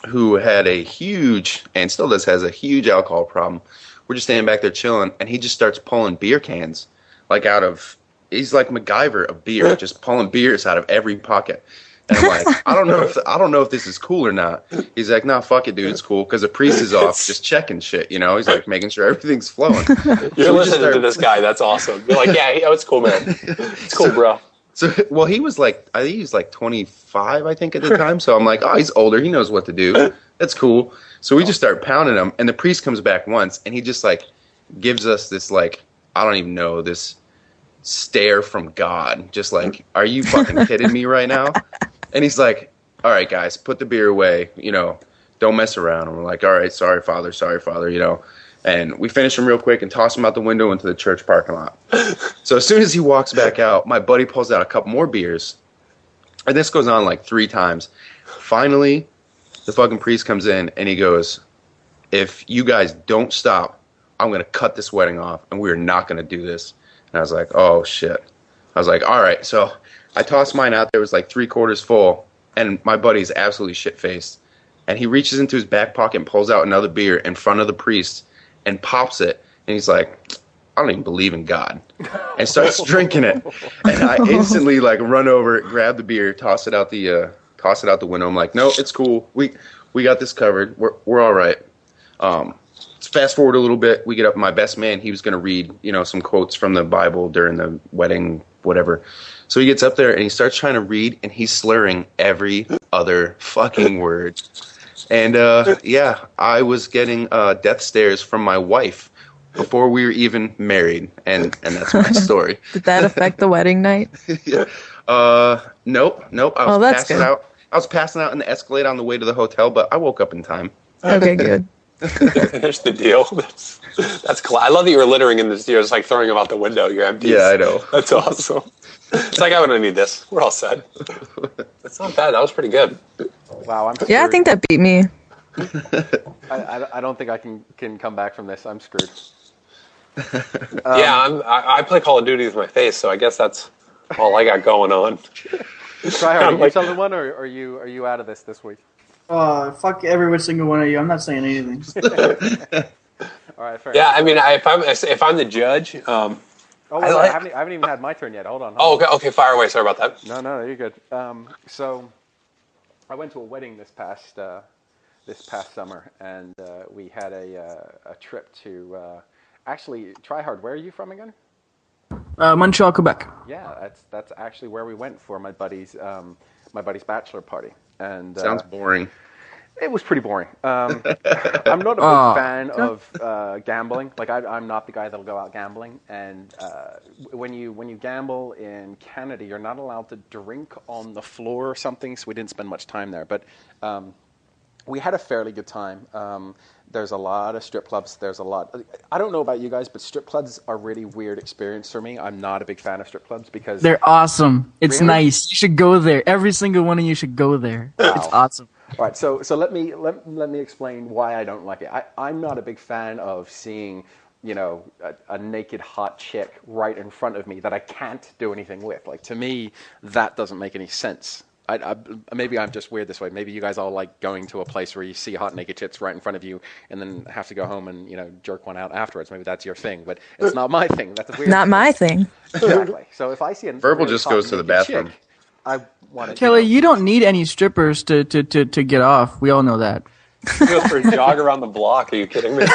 who had a huge, and still has a huge alcohol problem, we're just standing back there chilling, and he just starts pulling beer cans, he's like MacGyver of beer, just pulling beers out of every pocket. And I'm like, I don't know if this is cool or not. He's like, nah, fuck it, dude, it's cool, because the priest is off just checking shit, He's like making sure everything's flowing. You're listening to this guy. That's awesome. You're like, yeah, it's cool, man. It's cool, bro. So, well, he was like, I think he was like 25, I think, at the time. So I'm like, oh, he's older. He knows what to do. That's cool. So we just start pounding him, and the priest comes back once, and he just gives us this I don't even know, this stare from God. Just like, are you fucking kidding me right now? And he's like, all right, guys, put the beer away. Don't mess around. And we're like, all right, sorry, Father. And we finish him real quick and toss him out the window into the church parking lot. So as soon as he walks back out, my buddy pulls out a couple more beers. And this goes on like 3 times. Finally, the fucking priest comes in and he goes, if you guys don't stop, I'm going to cut this wedding off, and we're not going to do this. And I was like, oh, shit. I was like, all right. So I tossed mine out. There was like 3/4 full, and my buddy's absolutely shit-faced. And he reaches into his back pocket and pulls out another beer in front of the priest and pops it. And he's like, I don't even believe in God. And starts drinking it. And I instantly run over, grab the beer, toss it out the window. I'm like, no, it's cool. We got this covered. We're all right. Let's fast forward a little bit. We get up. My best man, he was going to read, some quotes from the Bible during the wedding, whatever. So he gets up there and he starts trying to read, and he's slurring every other fucking word. And yeah, I was getting death stares from my wife before we were even married, and that's my story. Did that affect the wedding night? Yeah. Nope. I was passing out in the Escalade on the way to the hotel, but I woke up in time. Okay, good. Here's the deal. That's cool. I love that you're littering in this. You're just throwing them out the window. Your empties. Yeah, I know. That's awesome. It's like, I wouldn't need this. We're all set. That's not bad. That was pretty good. Wow, I'm screwed. Yeah, I think that beat me. I don't think I can come back from this. I'm screwed. Yeah, I play Call of Duty with my face, so I guess that's all I got going on. TryHard, are you telling one, or are you out of this week? Fuck every single one of you. I'm not saying anything. All right, fair. Yeah, I mean, if I'm the judge, I haven't even had my turn yet. Hold on. Okay, fire away. Sorry about that. No, you're good. So I went to a wedding this past summer, and we had a trip to actually TryHard. Where are you from again? Montreal, Quebec. Yeah, that's actually where we went for my buddy's bachelor party. And sounds boring. It was pretty boring. I'm not a big fan of gambling. I'm not the guy that'll go out gambling. And when you gamble in Canada, you're not allowed to drink on the floor or something. So we didn't spend much time there. But we had a fairly good time. There's a lot of strip clubs. There's a lot. I don't know about you guys, but strip clubs are a really weird experience for me. I'm not a big fan of strip clubs because They're awesome. It's Really? nice. You should go there. Every single one of you should go there. It's awesome. All right, so let me explain why I don't like it. I'm not a big fan of seeing, a naked hot chick right in front of me that I can't do anything with. Like, to me, that doesn't make any sense. Maybe I'm just weird this way. Maybe you guys all like going to a place where you see hot naked chicks right in front of you and then have to go home and, jerk one out afterwards. Maybe that's your thing, but it's not my thing. That's a weird Not my thing. Exactly. So if I see a Verbal really just hot goes to the naked bathroom. chick, I want to. Kelly, you don't need any strippers to get off. We all know that. Goes for a jog around the block. Are you kidding me?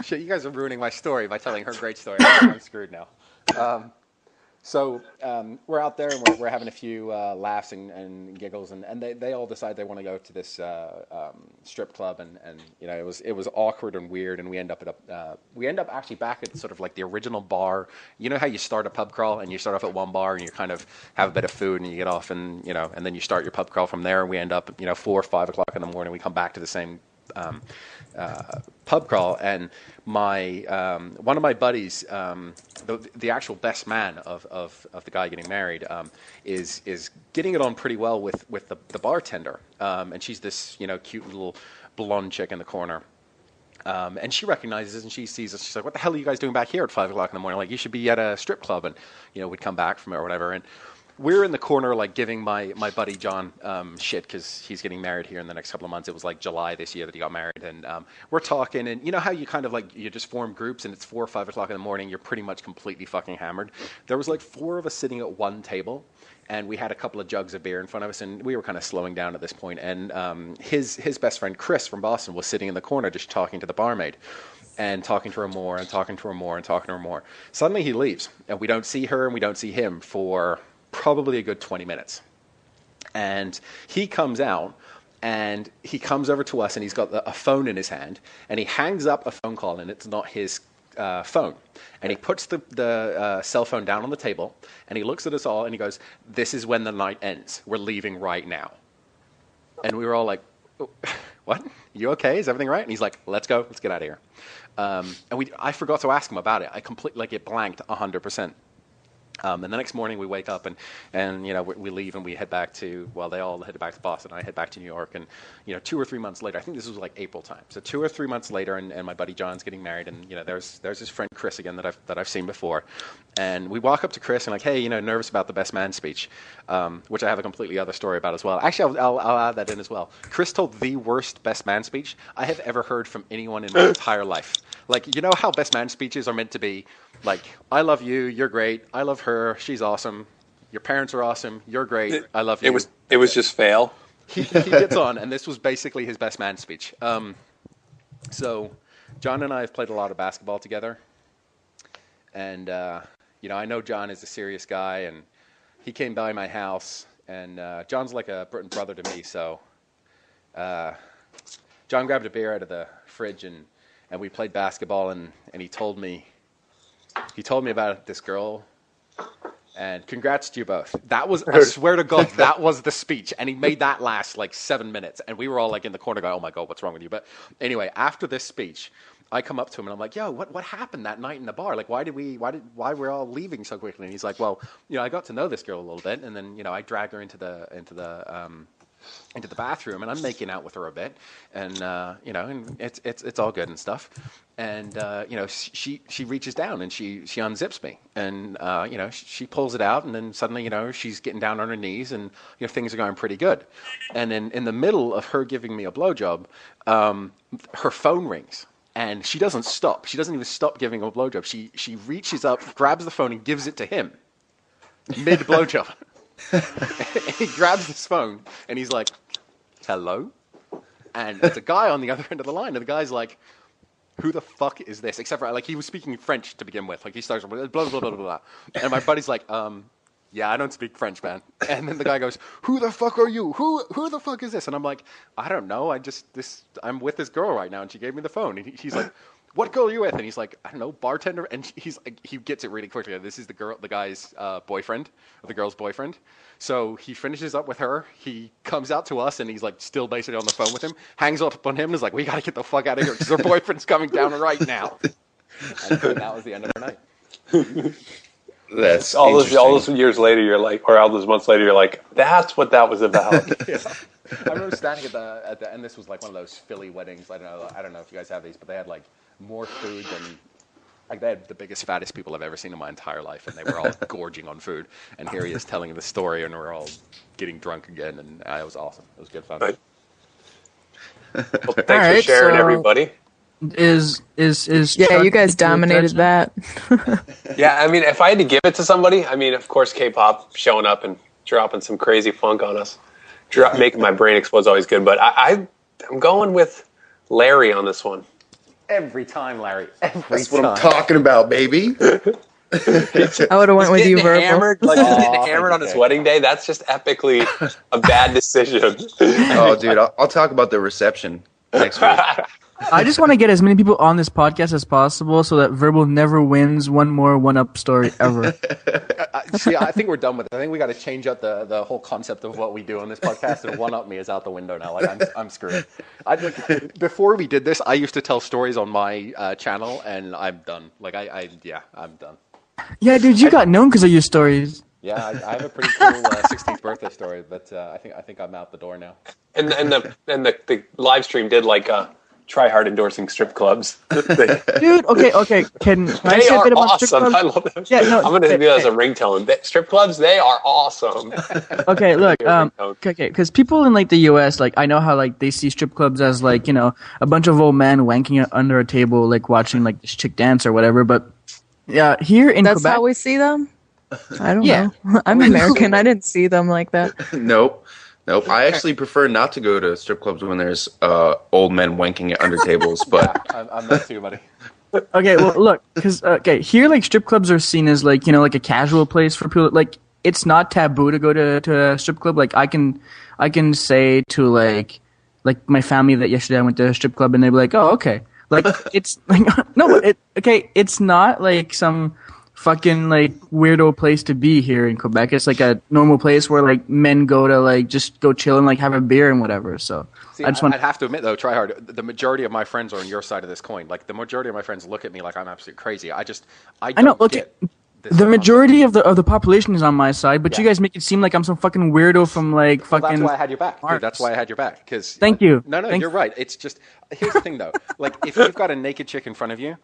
Shit, you guys are ruining my story by telling her great story. I'm screwed now. So we're out there and we're having a few laughs and giggles, and they all decide they want to go to this strip club, and it was awkward and weird, and we end up actually back at sort of like the original bar. You know how you start a pub crawl and you start off at one bar and you kind of have a bit of food and you get off and and then you start your pub crawl from there. And we end up 4 or 5 o'clock in the morning. We come back to the same pub crawl, and my one of my buddies, the actual best man of the guy getting married, is getting it on pretty well with the bartender, and she's this cute little blonde chick in the corner. And she recognizes us and she sees us. She's like, "What the hell are you guys doing back here at 5 o'clock in the morning? Like, you should be at a strip club." And we'd come back from it or whatever, and we're in the corner, like, giving my buddy John shit because he's getting married here in the next couple of months. It was like July this year that he got married, and we're talking, and you know how you kind of like you just form groups, and it's 4 or 5 o'clock in the morning. You're pretty much completely fucking hammered. There was like 4 of us sitting at one table, and we had a couple of jugs of beer in front of us, and we were kind of slowing down at this point. And his best friend Chris from Boston was sitting in the corner just talking to the barmaid. And talking to her more, and talking to her more, and talking to her more. Suddenly he leaves, and we don't see her, and we don't see him for probably a good 20 minutes. And he comes out, and he comes over to us, and he's got a phone in his hand, and he hangs up a phone call, and it's not his phone. And he puts the cell phone down on the table, and he looks at us all, and he goes, "This is when the night ends. We're leaving right now." And we were all like, "What? You okay? Is everything right?" And he's like, "Let's go. Let's get out of here." And I forgot to ask him about it. I completely, it blanked 100%. And the next morning we wake up and we leave and we head back to, they all headed back to Boston. I head back to New York, and 2 or 3 months later, I think this was like April time. So 2 or 3 months later, and my buddy John's getting married, and there's his friend Chris again that I've seen before, and we walk up to Chris and like, "Hey, nervous about the best man speech," which I have a completely other story about as well. Actually, I'll add that in as well. Chris told the worst best man speech I have ever heard from anyone in my entire life. Like, how best man speeches are meant to be. Like, "I love you, you're great. I love her, she's awesome. Your parents are awesome, you're great. I love you." It was just fail. He gets on, and this was basically his best man speech. So, John and I have played a lot of basketball together, and I know John is a serious guy, and he came by my house, and John's like a brother to me. So, John grabbed a beer out of the fridge, and we played basketball, and he told me about this girl, and congrats to you both. That was, I swear to God, that was the speech, and he made that last like 7 minutes, and we were all like in the corner going, "Oh my God, what's wrong with you?" But anyway, after this speech, I come up to him and I'm like, "Yo, what happened that night in the bar? Like, why we're all leaving so quickly?" And he's like, "Well, I got to know this girl a little bit, and then I drag her into the bathroom, and I'm making out with her a bit, and and it's all good and stuff. And she reaches down and she unzips me, and she pulls it out, and then suddenly she's getting down on her knees, and things are going pretty good. And then in the middle of her giving me a blowjob, her phone rings. And she doesn't stop. She doesn't even stop giving him a blowjob. She reaches up, grabs the phone, and gives it to him mid blowjob. He grabs this phone and he's like, "Hello?" And there's a guy on the other end of the line, and the guy's like, "Who the fuck is this?" Except for, like, he was speaking French to begin with. Like, he starts blah blah blah blah blah. And my buddy's like, "Yeah, I don't speak French, man." And then the guy goes, "Who the fuck are you? Who the fuck is this?" And I'm like, "I don't know. I'm with this girl right now, and she gave me the phone." And he's like, what girl are you with? And he's like, I don't know, bartender. And he's like, he gets it really quickly. This is the guy's boyfriend, or the girl's boyfriend. So he finishes up with her. He comes out to us, and he's like still basically on the phone with him. Hangs up on him and is like, we got to get the fuck out of here because her boyfriend's coming down right now. And that was the end of the night. That's all those years later, you're like, or all those months later, you're like, that's what that was about. Yeah. I remember standing at the end. This was like one of those Philly weddings. I don't know if you guys have these, but they had like more food than like they had the biggest, fattest people I've ever seen in my entire life, and they were all gorging on food. And here he is telling the story, and we're all getting drunk again, and it was awesome. It was good fun. Right. Well, thanks for sharing, everybody. Is yeah, you guys dominated that. Yeah, I mean, if I had to give it to somebody, I mean, of course, K-pop showing up and dropping some crazy funk on us, making my brain explode is always good. But I'm going with Larry on this one. Every time, Larry. That's what I'm talking about, baby. I would have went with you, Verbal. Getting hammered on his wedding day. That's just epically a bad decision. Oh, dude, I'll talk about the reception next week. I just want to get as many people on this podcast as possible so that Verbal never wins one more one-up story ever. See, I think we're done with it. I think we got to change up the whole concept of what we do on this podcast, and one-up me is out the window now. Like I'm screwed. Before we did this, I used to tell stories on my channel, and I'm done. Like I'm done. Yeah, dude, you got known because of your stories. Yeah, I have a pretty cool 16th birthday story, but I think I'm out the door now. And the live stream did like TryHard endorsing strip clubs. Dude, okay. Can I they say a are bit about awesome. strip clubs? I love them. Yeah, no, I'm going to do that as a ringtone. Strip clubs, they are awesome. Okay, look, okay, because people in like the U.S., like I know how like they see strip clubs as like a bunch of old men wanking under a table, like watching like this chick dance or whatever. But yeah, here in That's Quebec, how we see them. I don't know. I'm American. I didn't see them like that. Nope. I actually prefer not to go to strip clubs when there's old men wanking under tables. But I'm not too, buddy. Okay, well, look, because here like strip clubs are seen as like like a casual place for people. Like it's not taboo to go to a strip club. Like I can say to like my family that yesterday I went to a strip club and they'd be like, oh, okay. Like it's like no, it's not like some fucking like weirdo place to be here in Quebec. It's like a normal place where like men go to like just go chill and like have a beer and whatever. So see, I'd have to admit though, TryHard, the majority of my friends are on your side of this coin. Like the majority of my friends look at me like I'm absolutely crazy. I know. Look, the majority of the population is on my side, but you guys make it seem like I'm some fucking weirdo from like fucking. That's why I had your back. Dude, that's why I had your back. Because thank you. No, you're right. It's just here's the thing though. Like if you've got a naked chick in front of you,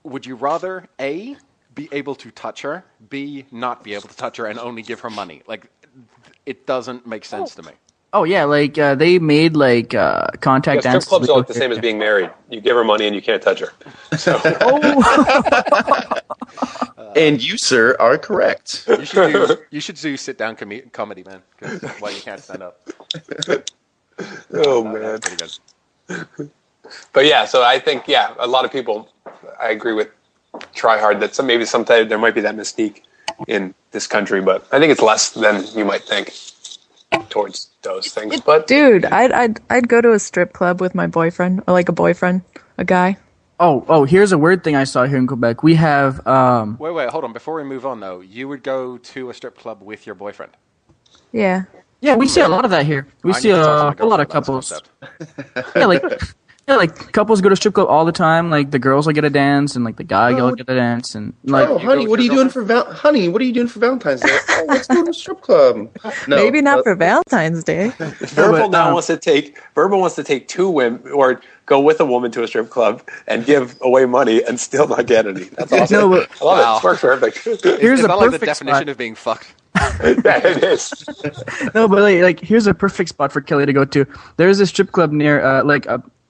would you rather A, be able to touch her, B, not be able to touch her and only give her money? Like it doesn't make sense to me. Oh yeah, like they made like contact dances. Strip clubs are like the same as being married. You give her money and you can't touch her. So. And you, sir, are correct. You should do sit down comedy, man. Because you can't stand up. Oh man, pretty good. But yeah, so I think a lot of people. I agree with TryHard that maybe sometimes there might be that mystique in this country, but I think it's less than you might think towards those things. But dude, I'd go to a strip club with my boyfriend, or like a guy. Oh, here's a weird thing I saw here in Quebec. We have Wait, hold on. Before we move on though, you would go to a strip club with your boyfriend? Yeah. Yeah, we see a lot of that here. We see a lot of couples. Like couples go to strip club all the time. Like the girls will get a dance, and like the guy will get a dance, and like. Oh, honey, what are you doing for Valentine's Day? Oh, let's go to a strip club. No, maybe not for Valentine's Day. Verbal now wants to take two women or go with a woman to a strip club and give away money and still not get any. That's awesome. No, but, I love it. It works perfect. Here's is a that perfect like the definition spot. of being fucked? Yeah, it is. No, but like here's a perfect spot for Kelly to go to. There's a strip club near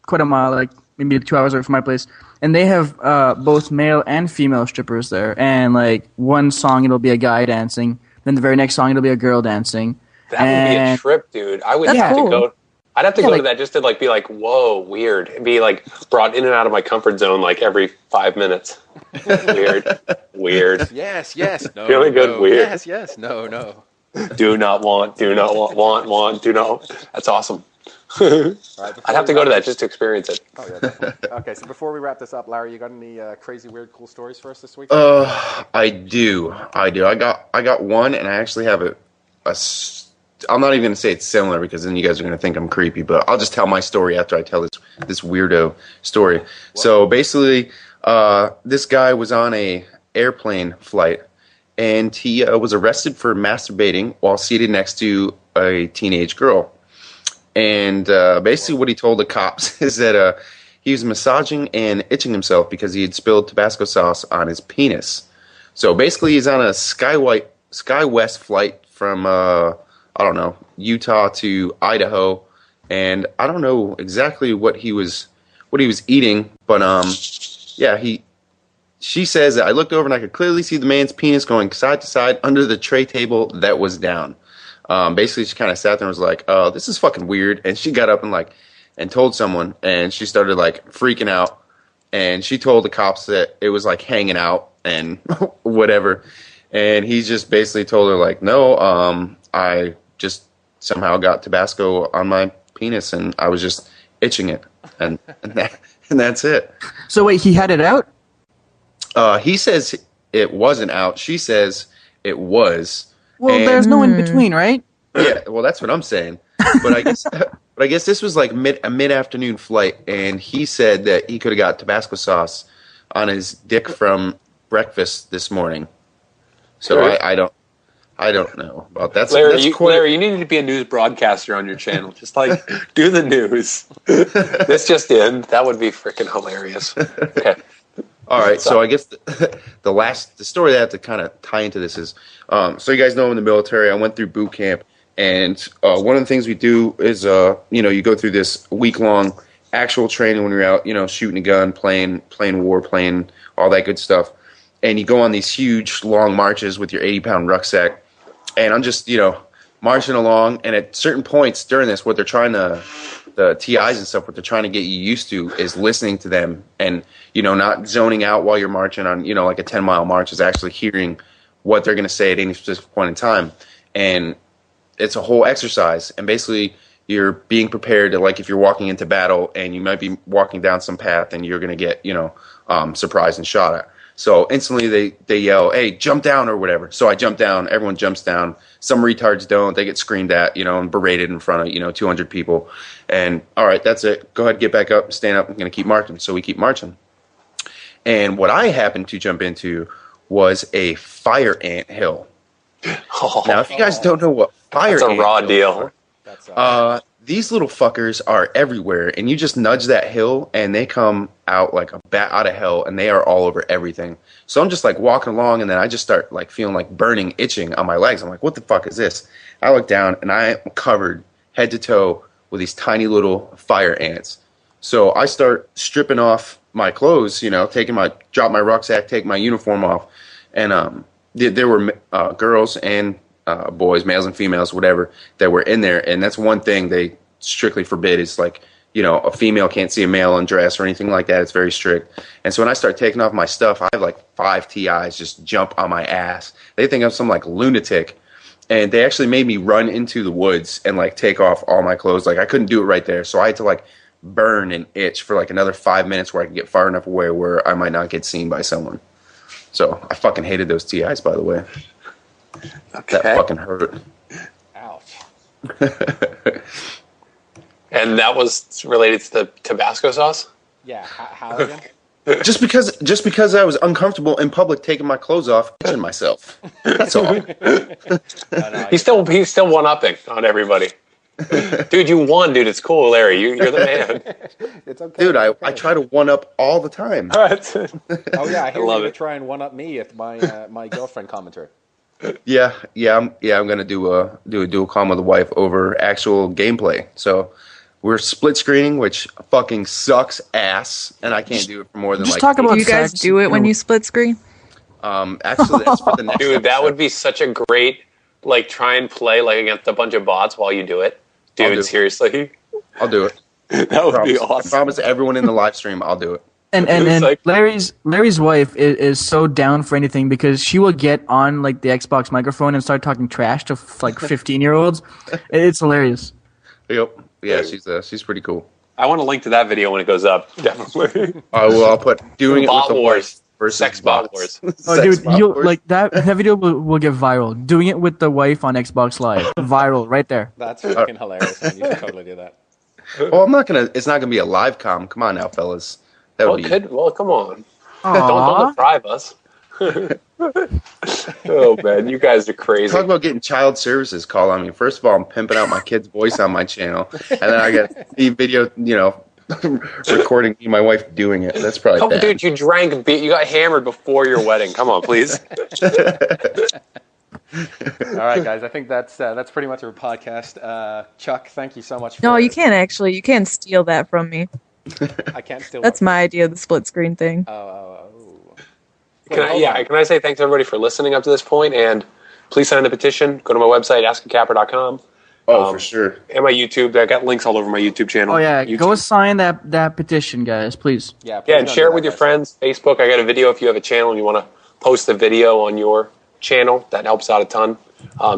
quite a mile, like maybe 2 hours away from my place, and they have both male and female strippers there. And like one song it'll be a guy dancing, then the very next song it'll be a girl dancing. That would be a trip, dude. I would have to go. I'd have to go to that just to like be like, whoa, weird, and be like brought in and out of my comfort zone like every 5 minutes. Weird. Yes. No. Feeling good. No. Weird. Yes. No. Do not want. Do not want. Want. Do not. That's awesome. Right, I'd have to go to that just to experience it. Oh yeah, definitely. Okay, so before we wrap this up, Larry, you got any crazy, weird, cool stories for us this week? I do. I got one, and I actually have I'm not even going to say it's similar because then you guys are going to think I'm creepy, but I'll just tell my story after I tell this weirdo story. What? So basically, this guy was on a airplane flight, and he was arrested for masturbating while seated next to a teenage girl. And basically what he told the cops is that he was massaging and itching himself because he had spilled Tabasco sauce on his penis. So basically he's on a SkyWest flight from, I don't know, Utah to Idaho. And I don't know exactly what he was eating, but yeah, she says that I looked over and I could clearly see the man's penis going side to side under the tray table that was down. Basically, she kind of sat there and was like, "Oh, this is fucking weird." And she got up and told someone, and she started freaking out. And she told the cops that it was hanging out and whatever. And he just basically told her "No, I just somehow got Tabasco on my penis, and I was just itching it, and that's it." So wait, he had it out? He says it wasn't out. She says it was. Well, there's no in between, right? Yeah, well, that's what I'm saying. But I guess this was a mid-afternoon flight, and he said that he could have got Tabasco sauce on his dick from breakfast this morning. So I don't know about that. Larry, you need to be a news broadcaster on your channel. Just do the news. This just in. That would be freaking hilarious. Okay. All right, so I guess the story that I have to kind of tie into this is, so you guys know I'm in the military. I went through boot camp, and one of the things we do is, you go through this week-long actual training when you're out, shooting a gun, playing war, playing all that good stuff, and you go on these huge, long marches with your 80-pound rucksack, and I'm just, marching along, and at certain points during this, what they're trying to, the TIs and stuff, what they're trying to get you used to is listening to them and, not zoning out while you're marching on, a 10-mile march, is actually hearing what they're going to say at any specific point in time. And it's a whole exercise. And basically, you're being prepared to, if you're walking into battle and you might be walking down some path and you're going to get, surprised and shot at. So instantly they yell, "Hey, jump down," or whatever. So I jump down. Everyone jumps down. Some retards don't. They get screamed at, and berated in front of, 200 people. And all right, that's it. Go ahead, get back up, stand up. I'm going to keep marching. So we keep marching. And what I happened to jump into was a fire ant hill. Now, if you guys don't know what fire ant That's a raw deal. These little fuckers are everywhere, and you just nudge that hill, and they come out like a bat out of hell, and they are all over everything. So I'm just walking along, and then I just start feeling burning, itching on my legs. I'm like, what the fuck is this? I look down, and I am covered head to toe with these tiny little fire ants. So I start stripping off my clothes, drop my rucksack, take my uniform off, and there were girls and boys, males and females, whatever, that were in there. And that's one thing they strictly forbid is a female can't see a male undress or anything like that. It's very strict. And so when I start taking off my stuff, I have 5 TIs just jump on my ass. They think I'm some lunatic. And they actually made me run into the woods and take off all my clothes. I couldn't do it right there. So I had to burn and itch for another 5 minutes where I could get far enough away where I might not get seen by someone. So I fucking hated those TIs, by the way. Okay. That fucking hurt. Ouch. And that was related to the Tabasco sauce? Yeah, how again? Just because I was uncomfortable in public taking my clothes off, itching myself. That's all. He's still one-upping on everybody. Dude, you won, dude. It's cool, Larry. You're the man. It's okay. Dude, okay. I try to one-up all the time. Oh yeah, I hear love you it. try and one up me at my girlfriend commentary. Yeah. I'm gonna do a dual comm with the wife over actual gameplay. So we're split screening, which fucking sucks ass, and I can't do it for more than Just talk about Do you guys sex, do it when you split screen? Actually, that's for the next Dude, that episode. would be such a great, try and play against a bunch of bots while you do it. I'll do Dude, it. seriously. I'll do it. That would be I awesome. promise everyone in the live stream I'll do it. And Larry's wife is so down for anything because she will get on the Xbox microphone and start talking trash to 15-year-olds. It's hilarious. Yep. yeah, she's pretty cool. I want to link to that video when it goes up. Definitely. I'll put doing it with Bot the wars. wife versus Sex bot bots. wars. Oh, Sex dude, bot you wars. like that video will get viral. Doing it with the wife on Xbox Live, viral right there. That's fucking hilarious, man. You should totally do that. Well, it's not gonna be a live com. Come on now, fellas. That would be. Well, come on. Aw. Don't deprive us. Oh man, you guys are crazy. Talk about getting child services call on me. First of all, I'm pimping out my kid's voice on my channel, and then I get the video, recording me and my wife doing it. That's probably Come, bad. dude, you drank beer. You got hammered before your wedding. Come on, please. All right, guys. I think that's pretty much our podcast. Chuck, thank you so much. No, you can't actually. You can't steal that from me. I can't steal. That's my idea of the split screen thing. Oh. Can I say thanks everybody for listening up to this point, and please sign the petition. Go to my website, AskACapper.com. For sure. And my YouTube. I got links all over my YouTube channel. Oh yeah, YouTube. go sign that petition, guys, please. Yeah, And share it with your friends. Facebook. I got a video if you have a channel and you want to post a video on your channel. That helps out a ton.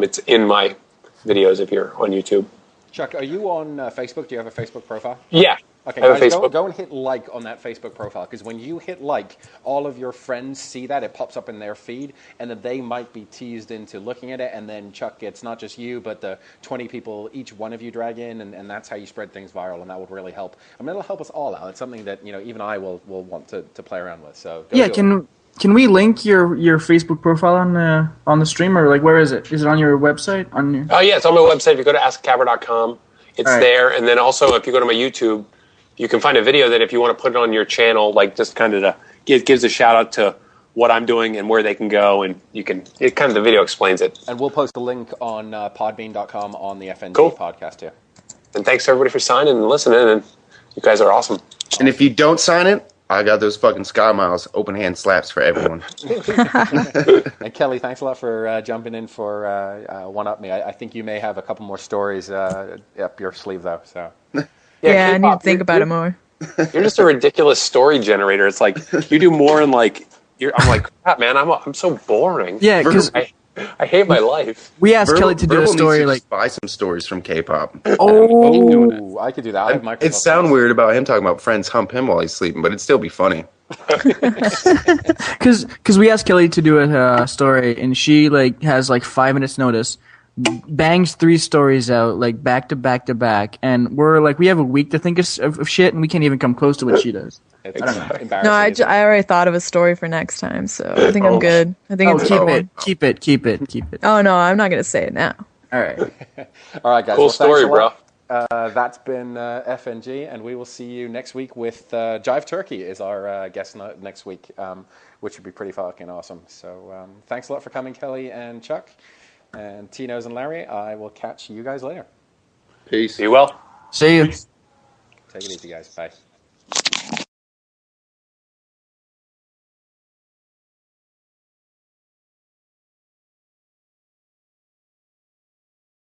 It's in my videos if you're on YouTube. Chuck, are you on Facebook? Do you have a Facebook profile? Yeah. Okay, I have a guys, Facebook. go and hit like on that Facebook profile, because when you hit like, all of your friends see that. It pops up in their feed, and then they might be teased into looking at it, and then Chuck gets not just you, but the 20 people each one of you drag in, and that's how you spread things viral, and that would really help. I mean, it'll help us all out. It's something that, even I will want to play around with. So go Yeah, do it. can we link your Facebook profile on the stream, or like where is it? Is it on your website? Oh yeah, it's on my website. If you go to AskACapper.com, it's All right. there. And then also, if you go to my YouTube, you can find a video that if you want to put it on your channel, like just kind of gives a shout out to what I'm doing and where they can go, and the video explains it. And we'll post a link on podbean.com on the FNG Cool. podcast too. And thanks to everybody for signing and listening, and you guys are awesome. And if you don't sign it, I got those fucking Sky Miles open hand slaps for everyone. And Kelly, thanks a lot for jumping in for One Up Me. I think you may have a couple more stories up your sleeve though. So. Yeah, I need to K-pop, think about it more. You're just a ridiculous story generator. It's like you do more in like I'm like, crap, man. I'm so boring. Yeah, because I hate my life. we asked Kelly to do a Verbal story needs to like, just buy some stories from K-pop. Oh, I could do that. I have microphones. It'd sound weird about him talking about friends hump him while he's sleeping, but it'd still be funny. because we asked Kelly to do a story, and she like has like 5 minutes notice, bangs 3 stories out like back to back to back, and we're like, we have a week to think of shit, and we can't even come close to what she does. It's embarrassing. No, I already thought of a story for next time, so I think I'm good. I think Oh, it's a good one. keep it. Oh no, I'm not gonna say it now. All right. All right, guys. Cool well, thanks story, a lot. bro. That's been FNG, and we will see you next week with Jive Turkey is our guest next week, which would be pretty fucking awesome. So thanks a lot for coming, Kelly and Chuck, and Tino's and Larry. I will catch you guys later. Peace. Be well. See you. Take it easy, guys. Bye.